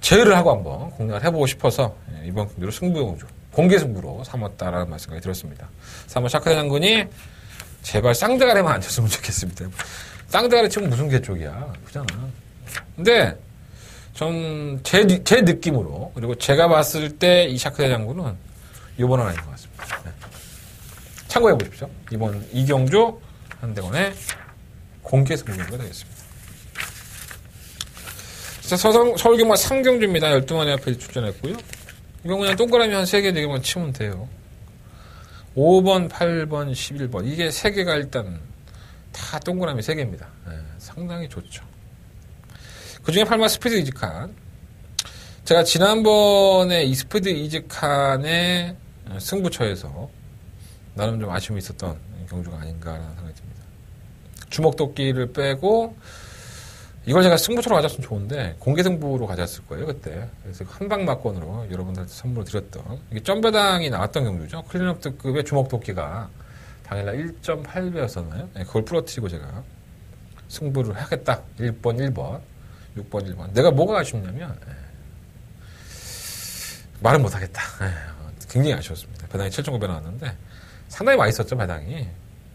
제의를 하고 한번 공략을 해보고 싶어서, 이번 경기로 승부용주, 공개 승부로 삼았다라는 말씀까지 드렸습니다. 3번 샤크 대장군이, 제발 쌍대가리만 안 쳤으면 좋겠습니다. 쌍대가리 치면 무슨 개쪽이야. 그잖아. 근데, 제 느낌으로, 그리고 제가 봤을 때 이 샤크 대장군은, 이번은 아닌 것 같습니다. 네. 참고해 보십시오. 이번 이경주 한대원의 공개 승부가 되겠습니다. 서울경마 3경주입니다. 12만의 앞에 출전했고요. 이건 그냥 동그라미 한 3개, 4개만 치면 돼요. 5번, 8번, 11번. 이게 3개가 일단 다 동그라미 3개입니다. 네, 상당히 좋죠. 그 중에 8번 스피드 이직한. 제가 지난번에 이 스피드 이직한의 승부처에서 나름 좀 아쉬움이 있었던 경주가 아닌가라는 생각이 듭니다. 주먹도끼를 빼고 이걸 제가 승부처로 가졌으면 좋은데 공개승부로 가졌을 거예요 그때. 그래서 한방막권으로 여러분들한테 선물을 드렸던 이게 점배당이 나왔던 경주죠. 클린업 특급의 주먹도끼가 당일날 1.8배였었나요? 네, 그걸 부러뜨리고 제가 승부를 하겠다. 1번 1번 6번 1번 내가 뭐가 아쉽냐면 말은 못하겠다. 굉장히 아쉬웠습니다. 배당이 7.9배 나왔는데 상당히 맛있었죠, 배당이.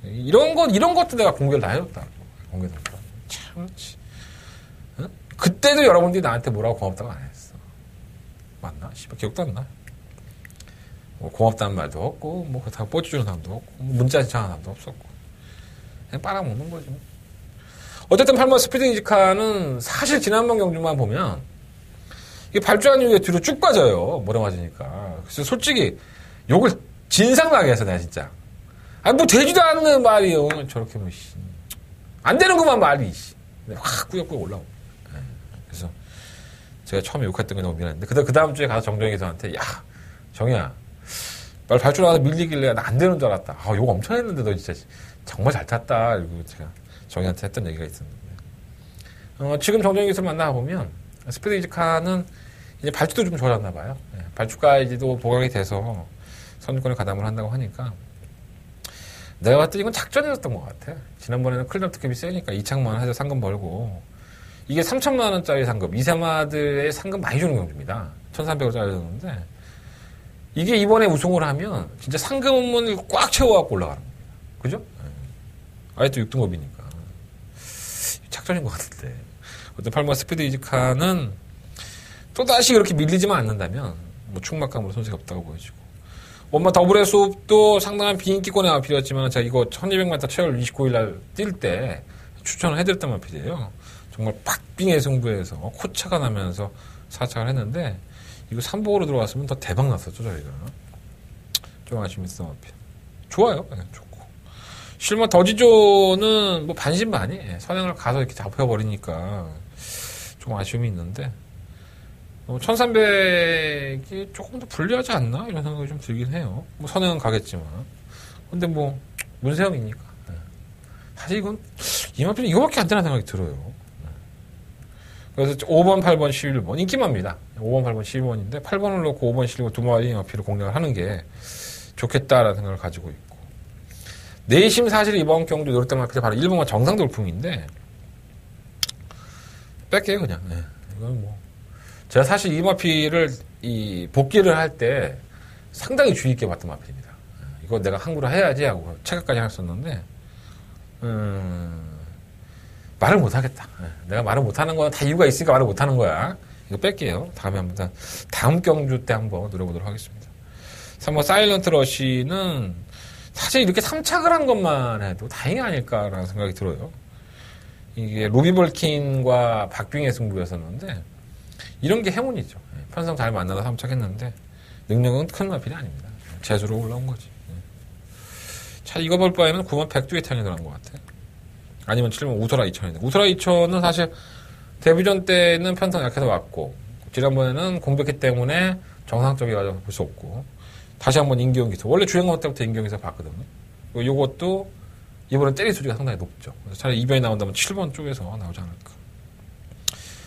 이런 것도 내가 공개를 다 해줬다. 공개를. 참, 응? 그때도 여러분들이 나한테 뭐라고 고맙다고 안 했어. 맞나? 씨발, 기억도 안 나. 뭐, 고맙다는 말도 없고, 뭐, 그렇다고 뽀찌주는 사람도 없고, 문자 지창하는 사람도 없었고. 그냥 빨아먹는 거지. 어쨌든 8번 스피드 이직하는 사실 지난번 경주만 보면, 이게 발주한 이후에 뒤로 쭉 빠져요. 모래 맞으니까. 그래서 솔직히, 욕을 진상나게 해서 내가 진짜. 아니 뭐 되지도 않는 말이요. 저렇게 뭐 안 되는구만 말이. 확 꾸역꾸역 올라오고. 그래서 제가 처음에 욕했던 게 너무 미안했는데 그 다음 주에 가서 정정희 기사한테 야 정희야 말 발주 나와서 밀리길래 나 안 되는 줄 알았다. 욕 엄청 했는데 너 진짜 정말 잘 탔다. 그리고 제가 정희한테 했던 얘기가 있었는데 지금 정정희 기사를 만나보면 스피드 이직하는 이제 발주도 좀 좋아졌나 봐요. 발주까지도 보강이 돼서 선두권에 가담을 한다고 하니까 내가 봤을 때 이건 작전이었던 것 같아. 지난번에는 클럽 특급이 세니까 2천만 원 해서 상금 벌고 이게 3천만 원짜리 상금 2세마들의 상금 많이 주는 경주입니다. 1,300원짜리 줬는데 이게 이번에 우승을 하면 진짜 상금을 꽉 채워갖고 올라가는 겁니다. 그죠? 아예 또 6등급이니까 작전인 것 같은데 어떤 8번 스피드 이직하는 또다시 그렇게 밀리지만 않는다면 뭐 충막감으로 손색이 없다고 보여지고 엄마 더블의 수업도 상당한 비인기권에 필요했지만 제가 이거 1200m 최월 29일 날 뛸 때 추천을 해드렸단 말이에요. 정말 박빙의 승부에서 코차가 나면서 사착을 했는데 이거 3복으로 들어왔으면 더 대박 났었죠 저희가. 좀 아쉬움이 있어 마피. 좋아요. 네, 좋고. 실마 더지조는 뭐 반신반의 선행을 가서 이렇게 잡혀버리니까 좀 아쉬움이 있는데 1300이 조금 더 불리하지 않나 이런 생각이 좀 들긴 해요. 뭐 선행은 가겠지만 근데 뭐 문세영이니까 사실 이건 이 마피는 이거밖에 안 되는 생각이 들어요. 그래서 5번, 8번, 11번 인기만입니다. 5번, 8번, 11번인데 8번을 놓고 5번 실리고 두 마리 마피를 공략을 하는 게 좋겠다라는 생각을 가지고 있고 내심 사실 이번 경주 노릇대 마피가 바로 1번과 정상 돌풍인데 뺄게요 그냥. 네. 이건 뭐 제가 사실 이 마피를 이 복귀를 할 때 상당히 주의 있게 봤던 마피입니다. 이거 내가 항구를 해야지 하고 체크까지 했었는데 말을 못하겠다. 내가 말을 못하는 건 다 이유가 있으니까 말을 못하는 거야. 이거 뺄게요. 다음 경주 때 한번 노려보도록 하겠습니다. 3번 사일런트 러시는 사실 이렇게 3착을 한 것만 해도 다행이 아닐까라는 생각이 들어요. 이게 로비볼킨과 박빙의 승부였었는데 이런 게 행운이죠. 편성 잘 만나서 3착했는데 능력은 큰 마필이 아닙니다. 재수로 올라온 거지. 자, 이거 볼 바에는 9번 백두의 태양이 들어간 것 같아요. 아니면 7번 우소라 2000인데 우소라 2000은 사실 데뷔전 때는 편성 약해서 왔고 지난번에는 공백기 때문에 정상적이 가서 볼 수 없고 다시 한번 임기용 기사 원래 주행권 때부터 임기용 기사 봤거든요. 이것도 이번엔 때릴 수지가 상당히 높죠. 그래서 차라리 2번이 나온다면 7번 쪽에서 나오지 않을까.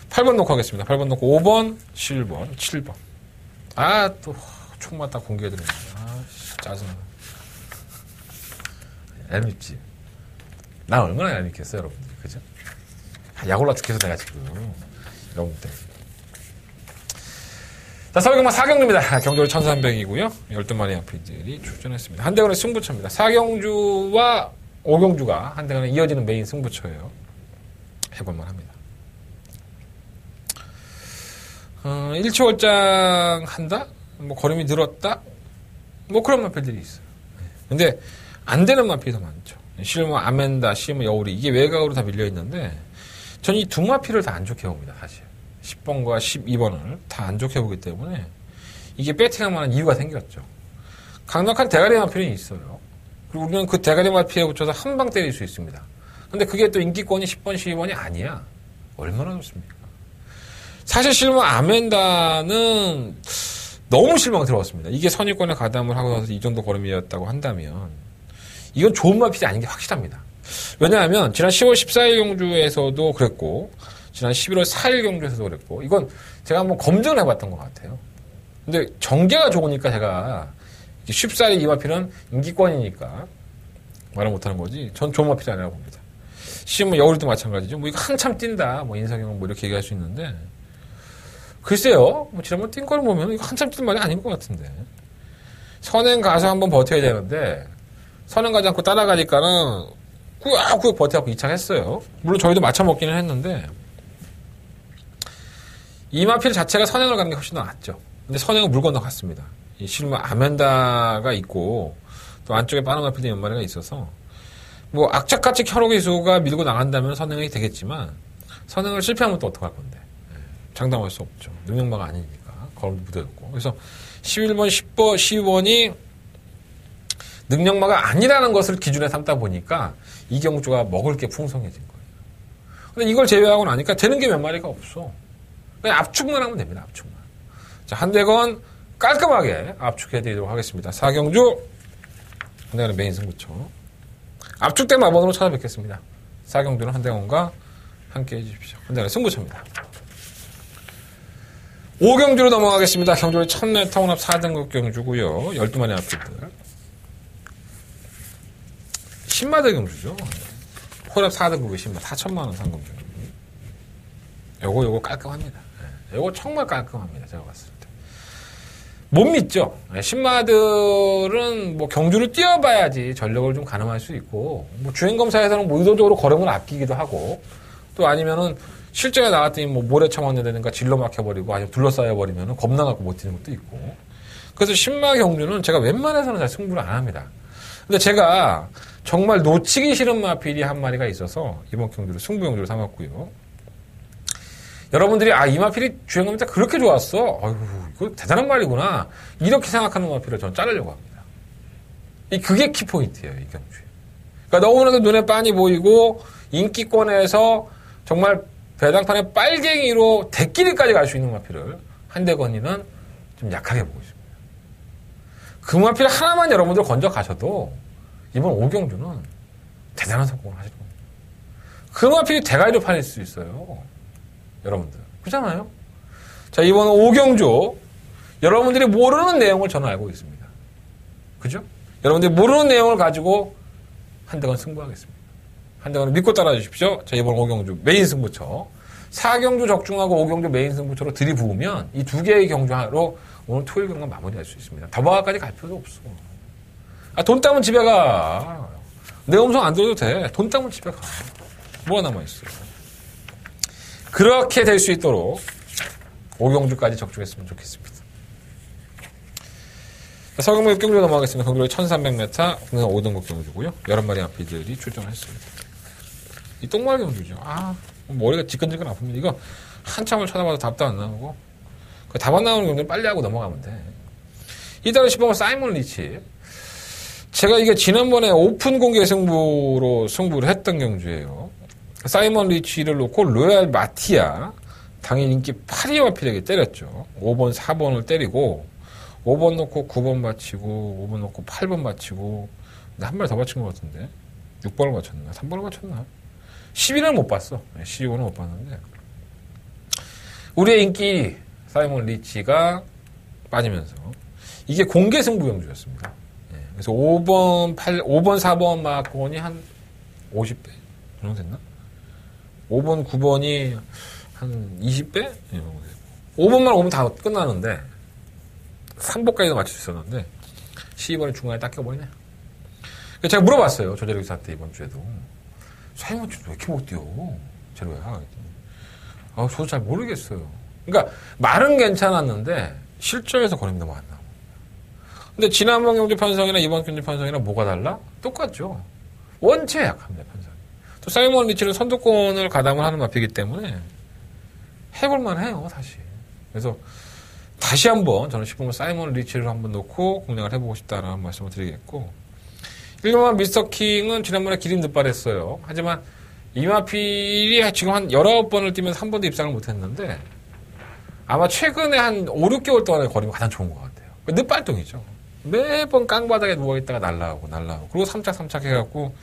8번 놓고 하겠습니다. 8번 놓고 5번, 11번, 7번. 또 총 맞다 공개해드리네. 짜증나. 얄밉지. 나 얼마나 얄밉겠어요, 여러분들. 그죠? 약올라 죽겠어, 내가 지금. 여러분들. 자, 서울경마 4경주입니다. 경주를 1300이고요. 12마리 앞이들이 출전했습니다. 한대건의 승부처입니다. 4경주와 5경주가 한대건에 이어지는 메인 승부처예요. 해볼만 합니다. 1초월장 한다? 뭐, 걸음이 늘었다? 뭐, 그런 마필들이 있어요. 근데, 안 되는 마필이 더 많죠. 실무 아멘다, 실무 여우리, 이게 외곽으로 다 밀려있는데, 전 이 두 마필을 다 안 좋게 봅니다, 사실. 10번과 12번을 다 안 좋게 보기 때문에, 이게 배팅할 만한 이유가 생겼죠. 강력한 대가리 마필이 있어요. 그리고 우리는 그 대가리 마필에 붙여서 한 방 때릴 수 있습니다. 근데 그게 또 인기권이 10번, 12번이 아니야. 얼마나 좋습니까? 사실 실무 아멘다는 너무 실망 들어왔습니다. 이게 선입권에 가담을 하고 나서 이 정도 걸음이었다고 한다면 이건 좋은 마필이 아닌 게 확실합니다. 왜냐하면 지난 10월 14일 경주에서도 그랬고 지난 11월 4일 경주에서도 그랬고 이건 제가 한번 검증을 해봤던 것 같아요. 근데 전개가 좋으니까 제가 14일 이 마필은 인기권이니까 말을 못하는 거지 전 좋은 마필이 아니라고 봅니다. 시험 여울도 마찬가지죠. 뭐 이거 한참 뛴다 뭐 인석형은 뭐 이렇게 얘기할 수 있는데 글쎄요. 뭐 지난번 뛴 걸 보면 이거 한참 뛴 말이 아닌 것 같은데. 선행 가서 한번 버텨야 되는데 선행 가지 않고 따라가니까는 꾸역꾸역 버텨갖고 2착 했어요. 물론 저희도 맞춰먹기는 했는데 이 마필 자체가 선행을 가는 게 훨씬 더 낫죠. 근데 선행은 물 건너갔습니다. 이 실무 아멘다가 있고 또 안쪽에 빠른 마필이 몇 마리가 있어서 뭐 악착같이 혈옥이수가 밀고 나간다면 선행이 되겠지만 선행을 실패하면 또 어떡할 건데. 장담할 수 없죠. 능력마가 아니니까. 걸음도 무대였고. 그래서 11번, 10번, 12번이 능력마가 아니라는 것을 기준에 삼다 보니까 이경주가 먹을 게 풍성해진 거예요. 근데 이걸 제외하고 나니까 되는 게 몇 마리가 없어. 그냥 압축만 하면 됩니다. 압축만. 자, 한대건 깔끔하게 압축해드리도록 하겠습니다. 4경주 한대건의 메인 승부처. 압축된 마번으로 찾아뵙겠습니다. 4경주는 한대건과 함께 해주십시오. 한대건의 승부처입니다. 5경주로 넘어가겠습니다. 경주는 1000m 혼합 4등급 경주고요. 12마리 앞이들. 10마대 경주죠. 혼합 4등급에 10만 4천만원 상금주. 요거 깔끔합니다. 요거 정말 깔끔합니다. 제가 봤을 때. 못 믿죠. 10마들은 뭐 경주를 뛰어봐야지 전력을 좀 가늠할 수 있고, 뭐 주행검사에서는 뭐 의도적으로 걸음을 아끼기도 하고, 또 아니면은 실제에 나왔더니 뭐 모래 처먹는다든가 질러 막혀버리고 아니면 둘러싸여버리면 겁나갖고 못 뛰는 것도 있고. 그래서 10마 경주는 제가 웬만해서는 잘 승부를 안 합니다. 근데 제가 정말 놓치기 싫은 마필이 한 마리가 있어서 이번 경주를 승부 경주로 삼았고요. 여러분들이 이 마필이 주행감이 그렇게 좋았어. 아이고, 이거 대단한 말이구나. 이렇게 생각하는 마필을 저는 자르려고 합니다. 그게 키포인트예요, 이 경주에. 그러니까 너무나도 눈에 빤히 보이고 인기권에서 정말 배당판의 빨갱이로 대끼리까지 갈 수 있는 마필을 한대건이는 좀 약하게 보고 있습니다. 그 마필 하나만 여러분들 건져 가셔도 이번 오경주는 대단한 성공을 하실 겁니다. 그 마필이 대가리로 팔릴 수 있어요. 여러분들. 그렇잖아요? 자, 이번 오경주 여러분들이 모르는 내용을 저는 알고 있습니다. 그죠? 여러분들이 모르는 내용을 가지고 한대건 승부하겠습니다. 한대건을 믿고 따라주십시오. 자, 이번 오경주 메인 승부처. 4경주 적중하고 5경주 메인 승부처로 들이부으면 이 두 개의 경주로 오늘 토요일 경과 마무리할 수 있습니다. 더바까지 갈 필요도 없어. 돈 따면 집에 가. 내 음성 안 들어도 돼. 돈 따면 집에 가. 뭐가 남아있어. 그렇게 될 수 있도록 5경주까지 적중했으면 좋겠습니다. 서경무 6경주 넘어가겠습니다. 경주로 1300m, 국내 5등급 경주고요. 11마리 암피들이 출전을 했습니다. 이 똥말 경주죠. 머리가 지끈지끈 아픕니다. 이거 한참을 쳐다봐도 답도 안 나오고, 답 안 나오는 경주는 빨리 하고 넘어가면 돼. 이달의 10번은 사이먼 리치. 제가 이게 지난번에 오픈 공개 승부를 했던 경주예요. 사이먼 리치를 놓고 로얄 마티아, 당연 인기 8위 마필에게 때렸죠. 5번, 4번을 때리고, 5번 놓고 9번 맞히고, 5번 놓고 8번 맞히고, 근데 한 마리 더 맞힌 것 같은데. 6번을 맞췄나? 3번을 맞췄나? 12는 못 봤어. 12번은 못 봤는데. 우리의 인기 사이먼 리치가 빠지면서 이게 공개 승부 경주였습니다. 그래서 5번, 4번 마건이 한 50배 정도 됐나? 5번, 9번이 한 20배? 5번만 오면 다 끝나는데 3번까지도 맞출 수 있었는데 12번이 중간에 딱 껴버리네. 제가 물어봤어요. 조재료 기사한테 이번 주에도. 사이먼 왜 이렇게 못 뛰어? 제로야. 저도 잘 모르겠어요. 그러니까 말은 괜찮았는데 실전에서 거리면 너무 안 나와. 근데 지난번 경주 편성이나 이번 경주 편성이랑 뭐가 달라? 똑같죠. 원체 약합니다, 편성이. 또 사이먼 리치는 선두권을 가담을 하는 마피이기 때문에 해볼만 해요, 다시. 그래서 다시 한번 저는 싶으면 사이먼 리치를 한번 놓고 공략을 해보고 싶다라는 말씀을 드리겠고, 1번만 미스터 킹은 지난번에 기린 득발했어요. 하지만 이 마필이 지금 한 19번을 뛰면서 한 번도 입상을 못했는데 아마 최근에 한 5, 6개월 동안의 거리가 가장 좋은 것 같아요. 늑발동이죠. 매번 깡바닥에 누워있다가 날라오고 그리고 3착 해갖고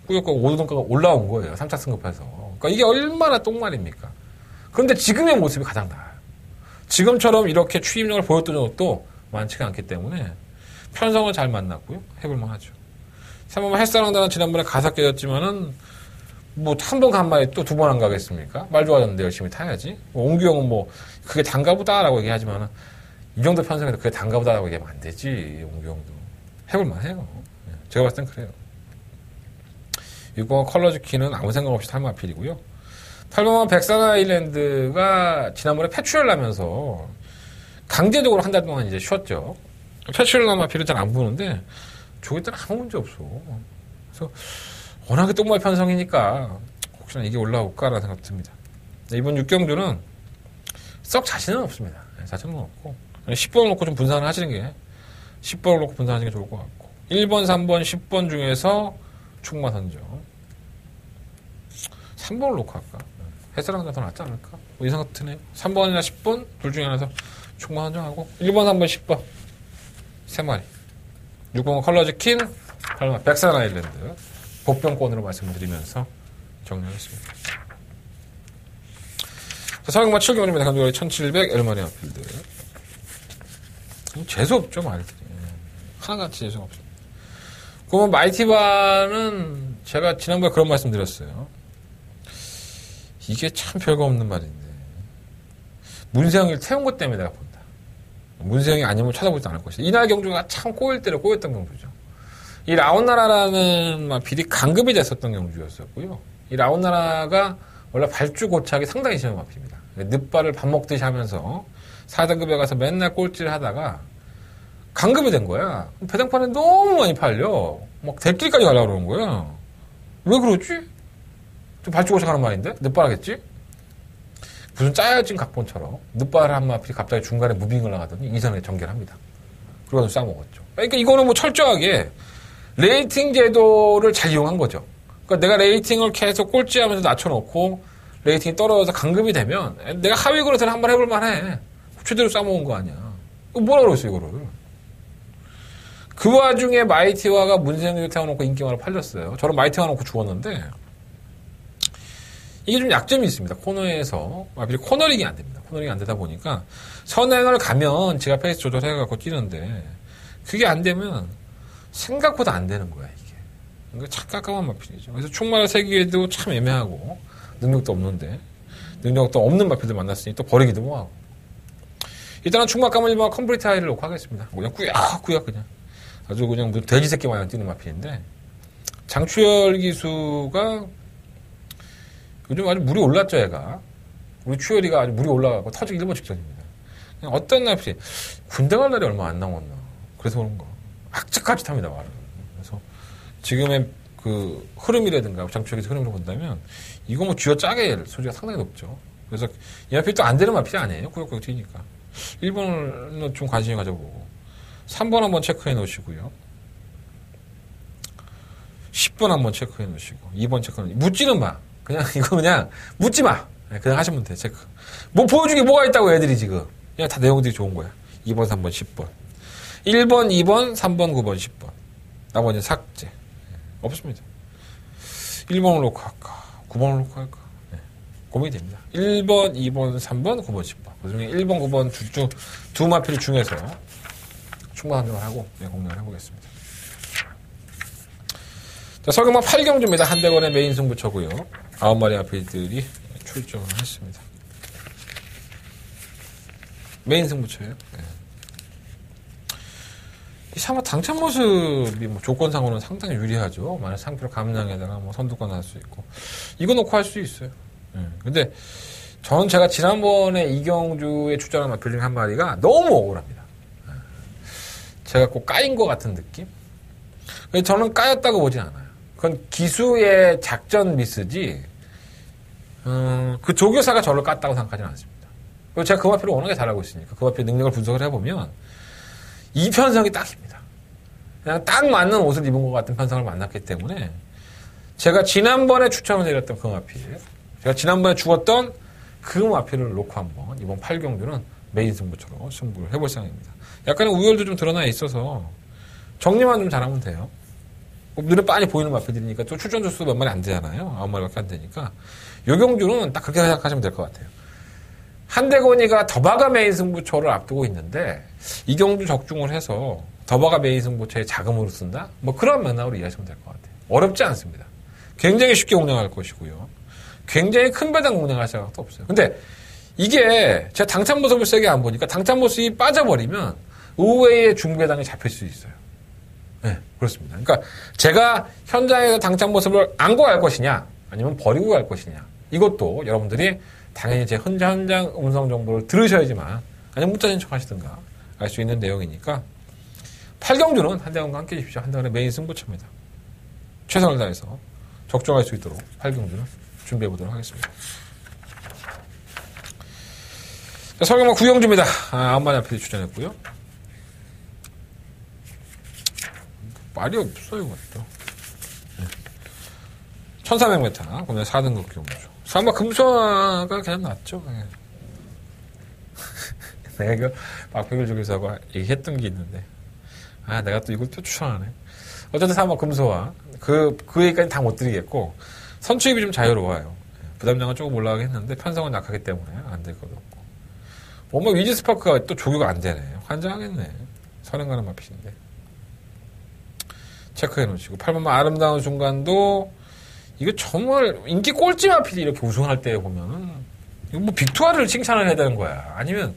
꾸역꾸역 5등까지 올라온 거예요. 3착 승급해서. 그러니까 이게 얼마나 똥말입니까? 그런데 지금의 모습이 가장 나아요. 지금처럼 이렇게 추임력을 보였던 적도 많지가 않기 때문에 편성을 잘 만났고요. 해볼만 하죠. 3번 헬스랑단은 지난번에 가사 깨졌지만은 한 번 간 말에 또 두 번 안 가겠습니까? 말 좋아졌는데 열심히 타야지. 옹규 형은 그게 단가보다라고 얘기하지만은 이 정도 편성에서 그게 단가보다라고 얘기하면 안 되지. 옹규 형도. 해볼만 해요. 제가 봤을 땐 그래요. 6번 컬러즈 키는 아무 생각 없이 탈 마필이고요. 8번은 백산 아일랜드가 지난번에 패출을 하면서 강제적으로 한 달 동안 이제 쉬었죠. 패출을 한 마필은 잘 안 부는데 저기 때는 아무 문제 없어. 그래서 워낙에 똥말 편성이니까 혹시나 이게 올라올까라는 생각이 듭니다. 이번 6경주는 썩 자신은 없습니다. 자신은 없고 10번을 놓고 좀 분산을 하시는 게 10번을 놓고 분산하시는 게 좋을 것 같고 1번, 3번, 10번 중에서 충만 선정 3번을 놓고 할까? 헬스랑가 더 낫지 않을까? 이 생각 드네요. 3번이나 10번 둘 중에 하나에서 충만 선정하고 1번, 3번, 10번 3마리 6번은 컬러즈 킨 8번 백산 아일랜드 복병권으로 말씀드리면서 정리하겠습니다. 사경마 7경주입니다. 감독이 1700 엘마리아 필드. 재수없죠, 말들이. 하나같이 재수가 없습니다. 그러면 마이티바는 제가 지난번에 그런 말씀 드렸어요. 이게 참 별거 없는 말인데. 문세영이를 태운 것 때문에 내가 본다. 문세영이 아니면 찾아보지도 않을 것이다. 이날 경주가 참 꼬일 때를 꼬였던 경주죠. 이 라온나라라는 마필이 강급이 됐었던 경주였었고요. 이 라온나라가 원래 발주 고착이 상당히 심한 마필입니다. 늑발을 밥 먹듯이 하면서 4등급에 가서 맨날 꼴찌를 하다가 강급이 된 거야. 배당판에 너무 많이 팔려. 막 대길까지 가려고 그러는 거야. 왜 그러지? 좀 발주 고착하는 말인데? 늑발하겠지? 무슨 짜여진 각본처럼 늦발 한 마필이 갑자기 중간에 무빙을 나가더니 이선에 전개를 합니다. 그러고 싸먹었죠. 그러니까 이거는 뭐 철저하게 레이팅 제도를 잘 이용한 거죠. 그러니까 내가 레이팅을 계속 꼴찌하면서 낮춰놓고 레이팅이 떨어져서 강급이 되면 내가 하위 그릇을 한번 해볼 만해. 최대로 싸먹은 거 아니야. 뭐라 그랬어 이거를. 그 와중에 마이티와가 문생을 태워놓고 인기만으로 팔렸어요. 저는 마이티와 놓고 죽었는데 이게 좀 약점이 있습니다. 코너에서 코너링이 안 됩니다. 코너링이 안 되다 보니까 선행을 가면 제가 페이스 조절해갖고 뛰는데 그게 안 되면 생각보다 안 되는 거야 이게. 그러니까 참 깜깜한 마필이죠. 그래서 충만을 세기에도 참 애매하고 능력도 없는데 능력도 없는 마필들 만났으니 또 버리기도 뭐하고. 일단은 충만감을 컴플리트 하이를 놓고 하겠습니다. 그냥 꾸역꾸역 그냥 아주 그냥 무슨 돼지 새끼 마냥 뛰는 마필인데 장추열 기수가 요즘 아주 물이 올랐죠, 얘가. 우리 추열이가 아주 물이 올라가고 터지기 일본 직전입니다. 그냥 어떤 날씨, 군대 갈 날이 얼마 안 남았나. 그래서 그런가. 악착같이 탑니다, 말을. 그래서 지금의 그 흐름이라든가 장추열의 흐름으로 본다면 이거 뭐 쥐어 짜게 소지가 상당히 높죠. 그래서 이 마필 또 안 되는 마필이 아니에요. 꾸역꾸역 튀니까. 1번은 좀 관심이 가져보고. 3번 한번 체크해 놓으시고요. 10번 한번 체크해 놓으시고. 2번 체크해 놓으시고. 묻지는 마. 이거 그냥 묻지 마. 그냥 하시면 돼. 체크. 뭐 보여주기 뭐가 있다고 애들이 지금. 그냥 다 내용들이 좋은 거야. 2번, 3번, 10번. 1번, 2번, 3번, 9번, 10번. 나머지는 삭제. 없습니다. 1번을 놓고 할까? 9번을 놓고 할까? 네. 고민이 됩니다. 1번, 2번, 3번, 9번, 10번. 그 중에 1번, 9번 두 마필 중에서 충분한 점을 하고 공략을 해보겠습니다. 자, 설경마 8경주입니다. 한대건의 메인 승부처고요. 9마리 마필들이 출전을 했습니다. 메인 승부처예요. 네. 이 사마 당첨 모습이 뭐 조건상으로는 상당히 유리하죠. 만약 상표를 감량에다가 뭐 선두권 할 수 있고 이거 놓고 할 수 있어요. 네. 근데 저는 제가 지난번에 이경주에 출전한 마필 중 한 마리가 너무 억울합니다. 네. 제가 꼭 까인 것 같은 느낌? 저는 까였다고 보진 않아요. 그건 기수의 작전 미스지. 그 조교사가 저를 깠다고 생각하지는 않습니다. 그리고 제가 그 마필을 워낙에 잘 알고 있으니까 그 마필 능력을 분석을 해보면 이 편성이 딱입니다. 그냥 딱 맞는 옷을 입은 것 같은 편성을 만났기 때문에 제가 지난번에 추천을 드렸던 그 마필, 제가 지난번에 죽었던 그 마필을 놓고 한번 이번 8경주는 메인 승부처럼 승부를 해볼 생각입니다. 약간의 우열도 좀 드러나 있어서 정리만 좀 잘하면 돼요. 눈에 빤히 보이는 마필들이니까 또 출전 조수 몇 마리 안 되잖아요. 9마리밖에 안 되니까 요 경주는 딱 그렇게 생각하시면 될 것 같아요. 한대건이가 더바가 메인 승부처를 앞두고 있는데 이 경주 적중을 해서 더바가 메인 승부처에 자금으로 쓴다? 뭐 그런 맥락으로 이해하시면 될 것 같아요. 어렵지 않습니다. 굉장히 쉽게 공략할 것이고요. 굉장히 큰 배당 공략할 생각도 없어요. 근데 이게 제가 당찬 모습을 세게 안 보니까 당찬 모습이 빠져버리면 의외의 중배당이 잡힐 수 있어요. 네, 그렇습니다. 그러니까 제가 현장에서 당찬 모습을 안고 갈 것이냐 아니면 버리고 갈 것이냐 이것도 여러분들이 당연히 제 현장 음성 정보를 들으셔야지만 아니면 문자인 척 하시든가 알 수 있는 내용이니까 8경주는 한대건과 함께 해주십시오. 한대건의 메인 승부처입니다. 최선을 다해서 적중할 수 있도록 8경주는 준비해 보도록 하겠습니다. 자, 설경마 9경주입니다. 9마리 앞에 출전했고요. 말이 없어요, 이것도. 1400m, 그러면 4등급 경주. 사마 금소화가 그냥 낫죠. 네. 내가 이거 박백일 조교사가 얘기했던 게 있는데, 내가 또 이걸 또 추천하네. 어쨌든 사마 금소화. 그 얘기까지 다 못 드리겠고, 선출입이 좀 자유로워요. 부담량은 조금 올라가긴 했는데, 편성은 약하기 때문에 안 될 것도 없고. 뭔가 위즈 스파크가 또 조교가 안 되네. 환장하겠네. 선행가는 마핏인데. 체크해 놓으시고 8번만 아름다운 순간도 이거 정말 인기 꼴찌 마필이 이렇게 우승할 때 보면은 이거 뭐 빅투아를 칭찬을 해야 되는 거야. 아니면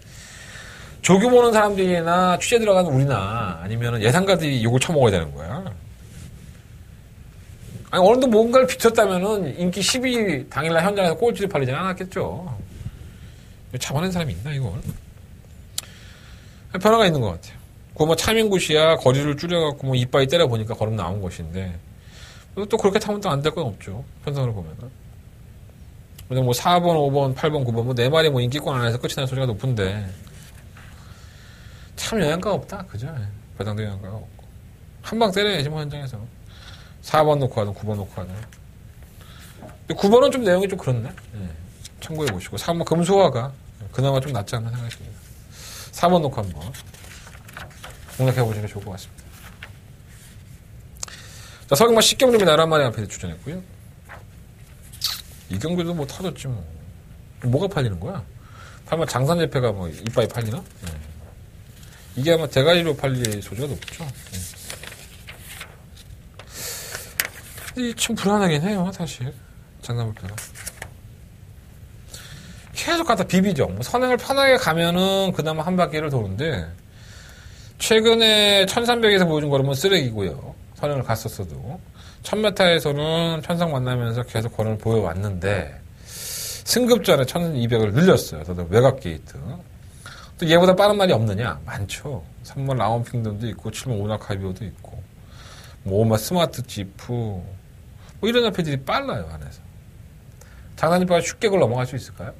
조교 보는 사람들이나 취재 들어가는 우리나 아니면 예상가들이 욕을 쳐먹어야 되는 거야. 아니 어느 정도 뭔가를 비쳤다면은 인기 10위 당일날 현장에서 꼴찌를 팔리지는 않았겠죠. 잡아낸 사람이 있나 이걸? 변화가 있는 것 같아요. 그거 뭐 차민굿이야 거리를 줄여갖고 뭐 이빨이 때려보니까 걸음 나온 것인데 또 그렇게 타면 또 안 될 건 없죠. 편성을 보면은. 뭐 4번, 5번, 8번, 9번 뭐 4마리 뭐 인기권 안에서 끝이 나는 소리가 높은데 참 영향가 없다. 그죠? 배당도 영향가가 없고. 한 방 때려야지 뭐 현장에서. 4번 놓고 하든 9번 놓고 하든. 9번은 좀 내용이 좀 그렇네. 예. 참고해 보시고. 3번 금수화가 그나마 좀 낫지 않나 생각이 듭니다. 4번 놓고 한번 공략해 보시는 게 좋을 것 같습니다. 자, 서경만 10경주미 나란마리 앞에 추천했고요. 이 경주도 뭐 터졌지 뭐. 뭐가 팔리는 거야? 팔면 장산재패가 뭐 이빨이 팔리나? 예. 이게 아마 대가리로 팔릴 소지가 높죠. 예. 참 불안하긴 해요, 사실. 장산재패가. 계속 갖다 비비죠. 뭐 선행을 편하게 가면은 그나마 한 바퀴를 도는데, 최근에 1300에서 보여준 거는 쓰레기고요. 선행을 갔었어도. 1000m에서는 편성 만나면서 계속 거론을 보여왔는데, 승급전에 1200을 늘렸어요. 저도 외곽 게이트. 또 얘보다 빠른 말이 없느냐? 많죠. 3번 라운핑덤도 있고, 7번 오나카비오도 있고, 뭐 5번 스마트 지프, 뭐 이런 앞에들이 빨라요, 안에서. 장난이빠가 쉽게 그걸 넘어갈 수 있을까요?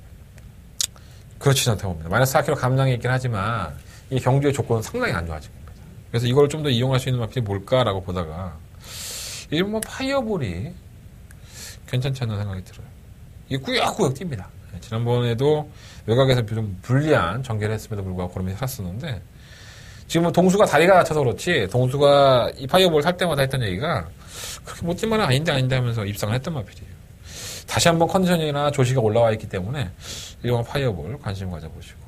그렇지 않다고 봅니다. 마이너스 4kg 감량이 있긴 하지만, 이 경주의 조건은 상당히 안 좋아진 겁니다. 그래서 이걸 좀 더 이용할 수 있는 마필이 뭘까라고 보다가, 이런 뭐 파이어볼이 괜찮지 않나 생각이 들어요. 이게 꾸역꾸역 뜁니다. 지난번에도 외곽에서 좀 불리한 전개를 했음에도 불구하고 고름이 살았었는데, 지금 뭐 동수가 다리가 다쳐서 그렇지, 동수가 이 파이어볼 살 때마다 했던 얘기가, 그렇게 못 뛸만은 아닌데 하면서 입상을 했던 마필이에요. 다시 한번 컨디션이나 조시가 올라와 있기 때문에, 이런 파이어볼 관심 가져보시고.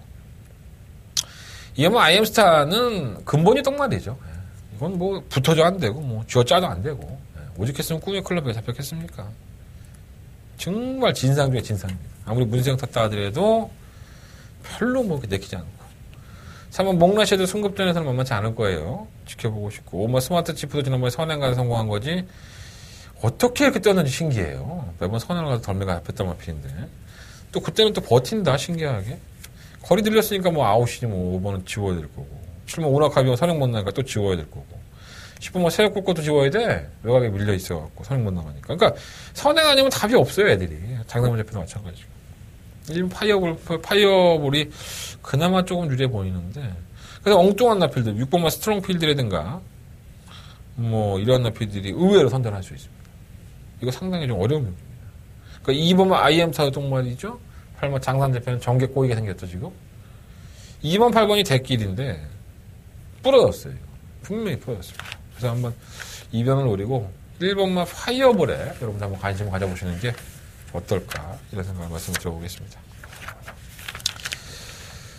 이게 IM스타는 근본이 똥말이죠. 이건 뭐 붙어도 안 되고, 뭐 쥐어짜도 안 되고, 오직했으면 꿈의 클럽에 잡혔겠습니까? 정말 진상 중에 진상입니다. 아무리 문세영 탔다 하더라도 별로 뭐 내키지 않고. 3번 목라시도 승급전에서는 만만치 않을 거예요. 지켜보고 싶고. 5번 스마트 치프도 지난번에 선행 가서 성공한 거지. 어떻게 이렇게 뛰었는지 신기해요. 매번 선행을 가서 덜매가 잡혔단 말인데. 또 그때는 또 버틴다, 신기하게. 거리 들렸으니까 뭐 아웃이지 뭐 5번은 지워야 될 거고. 7번 오락하면 선행 못 나니까 또 지워야 될 거고. 10번 뭐 세력 꽂고도 지워야 돼. 외곽에 밀려 있어갖고 선행 못 나가니까. 그러니까 선행 아니면 답이 없어요, 애들이. 장난문 잡혀도 마찬가지고. 1번 파이어볼이 그나마 조금 유리해 보이는데. 그래서 엉뚱한 나필들, 6번만 스트롱 필드라든가 뭐 이런 나필들이 의외로 선전할 수 있습니다. 이거 상당히 좀 어려운 경기입니다. 그러니까 2번만 IM타 동말이죠. 8번 장산재패는 전개 꼬이게 생겼죠, 지금. 2번, 8번이 대길인데 부러졌어요. 분명히 부러졌습니다. 그래서 한번 이변을 노리고 1번만 파이어볼에 여러분들 한번 관심을 가져보시는 게 어떨까 이런 생각을 말씀을 드려보겠습니다.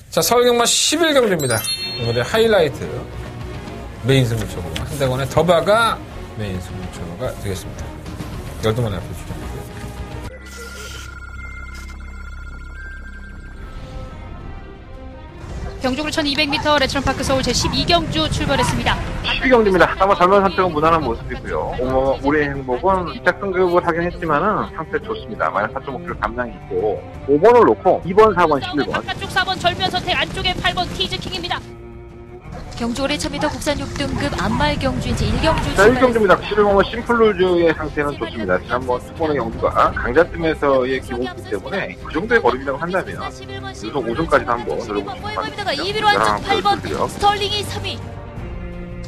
자, 서울경마 11경주입니다. 오늘의 하이라이트 메인 승부처고 한대건의 더바가 메인 승부처가 되겠습니다. 12만의 앞에 주장이고요. 경주로 1200m 레츠런파크 서울 제12경주 출발했습니다. 12경주입니다. 한번 젊은 선택은 무난한 모습이고요. 올해의 행복은 시작 승급을 하긴 했지만은 상태 좋습니다. 마이너스 4.5kg 감량이 있고 5번을 놓고 2번, 4번, 11번. 바깥쪽 4번 절면 선택, 안쪽에 8번 티즈킹입니다. 경주 올해 1000m 국산 6등급 안말 경주 이제 1경주 자, 1경주입니다. 11번은 심플루즈의 상태는 좋습니다. 지난번 투번의 경주가 강자뜸에서의 기록이기 때문에 그 정도의 거리라고 한다면 유속 5점까지 한번 노려보겠습니다. 2위로 안쪽 8번 스털링이 3위.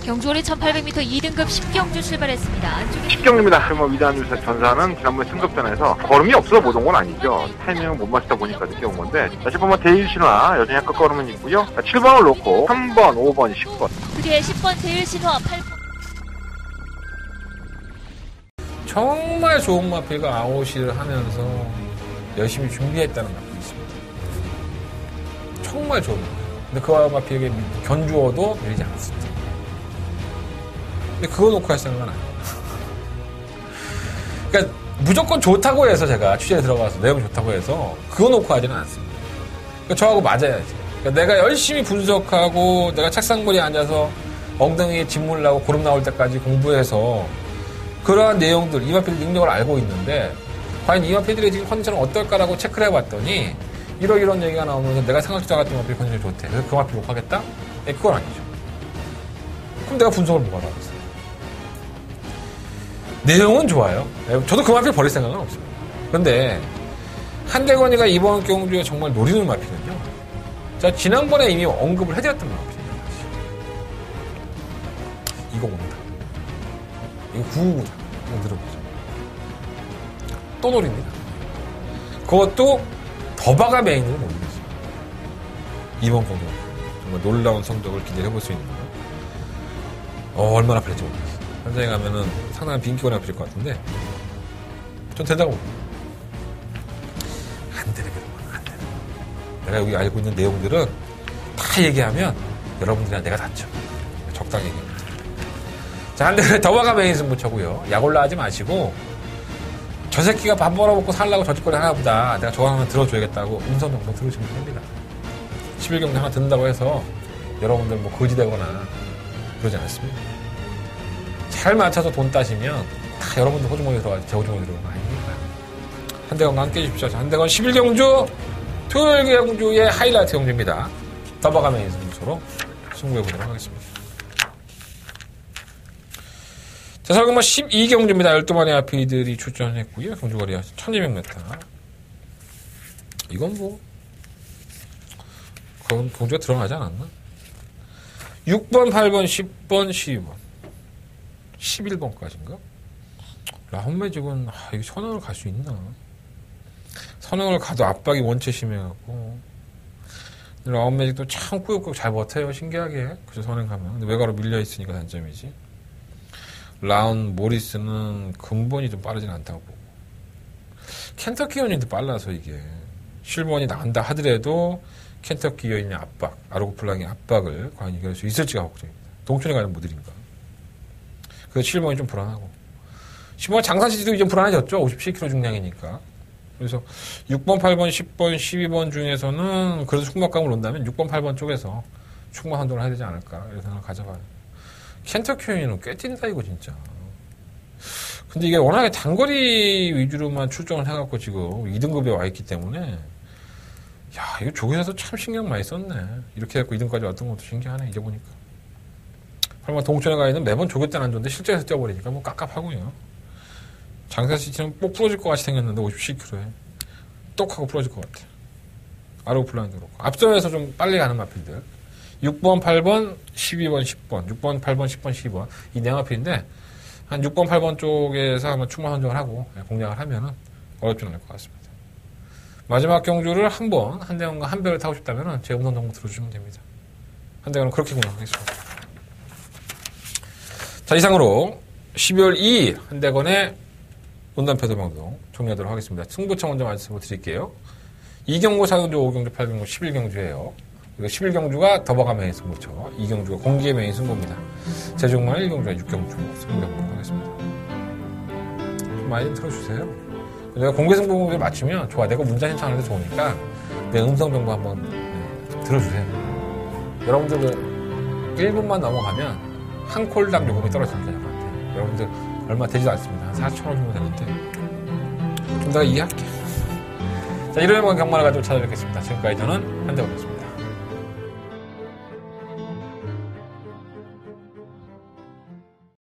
경주 올해 1800m 2등급 10경주 출발했습니다. 안쪽에 10경주입니다. 뭐 위대한 전사는 지난번 승급전에서 걸음이 없어서 못 온 건 아니죠. 타이밍을 못 맞추다 보니까 늦게 온 건데, 10번은 데일신화 여전히 약간 걸음은 있고요. 7번을 놓고 3번, 5번, 10번. 그 뒤에 10번 데일신화 8번. 정말 좋은 마필가 아웃을 하면서 열심히 준비했다는 마필이 있습니다. 정말 좋은 마필. 근데 그 마필에게 견주어도 밀리지 않습니다. 근데 그거 놓고 할 생각은 아니에요. 그러니까 무조건 좋다고 해서 제가 취재에 들어가서 내용이 좋다고 해서 그거 놓고 하지는 않습니다. 그러니까 저하고 맞아야지. 그러니까 내가 열심히 분석하고 내가 책상머리에 앉아서 엉덩이에 진물 나고 고름 나올 때까지 공부해서 그러한 내용들, 이마필 능력을 알고 있는데 과연 이마필들의 지금 컨디션은 어떨까라고 체크를 해봤더니 이런 얘기가 나오면서 내가 생각지도 않았던 이마필 컨디션이 좋대. 그래서 그 마필 욕하겠다? 네, 그건 아니죠. 그럼 내가 분석을 뭐하러 하겠어요? 내용은 좋아요. 저도 그 마필 버릴 생각은 없습니다. 그런데 한대건이가 이번 경주에 정말 노리는 마피는요. 자, 지난번에 이미 언급을 해드렸던 마피예요. 이거 옵니다. 이거 999다. 이거 들어보죠. 또 노립니다. 그것도 더바가 메인으로 노리고 있어요. 이번 경주 정말 놀라운 성적을 기대해볼 수 있는 거예요. 얼마나 팔릴지 모르겠어요. 현장에 가면은 상당한 빈기가 필 것 같은데 전 된다고 봅니다. 안 되는 게 안 되는. 내가 여기 알고 있는 내용들은 다 얘기하면 여러분들이랑 내가 다쳐. 적당히 얘기합니다. 자, 한데 더바가 메인 승부처고요. 약 올라하지 마시고 저 새끼가 밥 벌어먹고 살라고 저짓거리 하나보다 내가 저거 하나 들어줘야겠다고 음성 정도 들으시면 됩니다. 11경기 하나 듣는다고 해서 여러분들 뭐 거지되거나 그러지 않습니다. 잘 맞춰서 돈 따시면 다 여러분들 호주머니 들어가지 제 호주머니 들어가는 거 아닙니까? 한대건과 함께 해주십시오. 한대건 11경주 토요일 경주의 하이라이트 경주입니다. 더바가 메인 승부처로 승부해보도록 하겠습니다. 자, 설금은 12경주입니다. 12마리 아피들이 출전했고요. 경주거리 1200m. 이건 뭐 그건 경주가 들어가지 않았나? 6번, 8번, 10번, 12번 11번까지인가? 라홈매직은 이게 선행을 갈 수 있나? 선행을 가도 압박이 원체 심해갖고 라홈매직도 참 꾸역꾸역 잘 버텨요. 신기하게. 그래서 선행 가면 근데 외곽으로 밀려있으니까 단점이지. 라운 모리스는 근본이 좀 빠르진 않다고 보고 켄터키 여인도 빨라서 이게 실버원이 나간다 하더라도 켄터키 여인의 압박 아르고플랑의 압박을 과연 이겨낼 수 있을지가 걱정입니다. 동촌에 가는 모델인가. 그래서 실버원이 좀 불안하고 실버원 장산시지도 이제 불안해졌죠. 57kg 중량이니까. 그래서 6번, 8번, 10번, 12번 중에서는 그래도 충막감을 놓는다면 6번, 8번 쪽에서 충막 한동을 해야 되지 않을까 이런 생각을 가져봐요. 켄터키 여인은 꽤 뛴다 이거 진짜. 근데 이게 워낙에 단거리 위주로만 출전을 해갖고 지금 2등급에 와 있기 때문에 야 이거 조교에서 참 신경 많이 썼네. 이렇게 해갖고 2등까지 왔던 것도 신기하네 이제 보니까. 설마 동촌에 가 있는 매번 조교 때는 안 좋은데 실제에서 뛰어버리니까 뭐 깝깝하고요. 장사시티는 꼭 부러질 것 같이 생겼는데 57kg에 똑하고 부러질 것 같아. 아르고플란도 그렇고 앞선에서 좀 빨리 가는 마필들 6번, 8번, 12번, 10번 6번, 8번, 10번, 12번 이 네 마필인데 한 6번, 8번 쪽에서 한번 충만 선정을 하고 공략을 하면은 어렵지는 않을 것 같습니다. 마지막 경주를 한번 한대건과 한 배를 타고 싶다면은 제 음성 정보 들어주시면 됩니다. 한대건은 그렇게 공략하겠습니다. 자, 이상으로 12월 2일 한대건의 논단패드 방송 종료하도록 하겠습니다. 승부처 먼저 말씀을 드릴게요. 2경주, 4경주, 5경주, 8경주, 11경주예요. 이거 11경주가 더버가 메인 승부처, 2경주가 공기의 메인 승부입니다. 제중만 1경주와 6경주 승부해보도록 하겠습니다. 좀 많이 좀 틀어주세요. 내가 공개 승부를 맞추면 좋아. 내가 문자 신청하는데 좋으니까 내 음성 정보 한번 들어주세요. 여러분들 그 1분만 넘어가면 한 콜당 요금이 떨어지는 게 같아요. 여러분들 얼마 되지도 않습니다. 한 4,000원 정도 되는데 좀 내가 이해할게요. 자, 일요일만 경마를 가지고 찾아뵙겠습니다. 지금까지 저는 한대건이었습니다.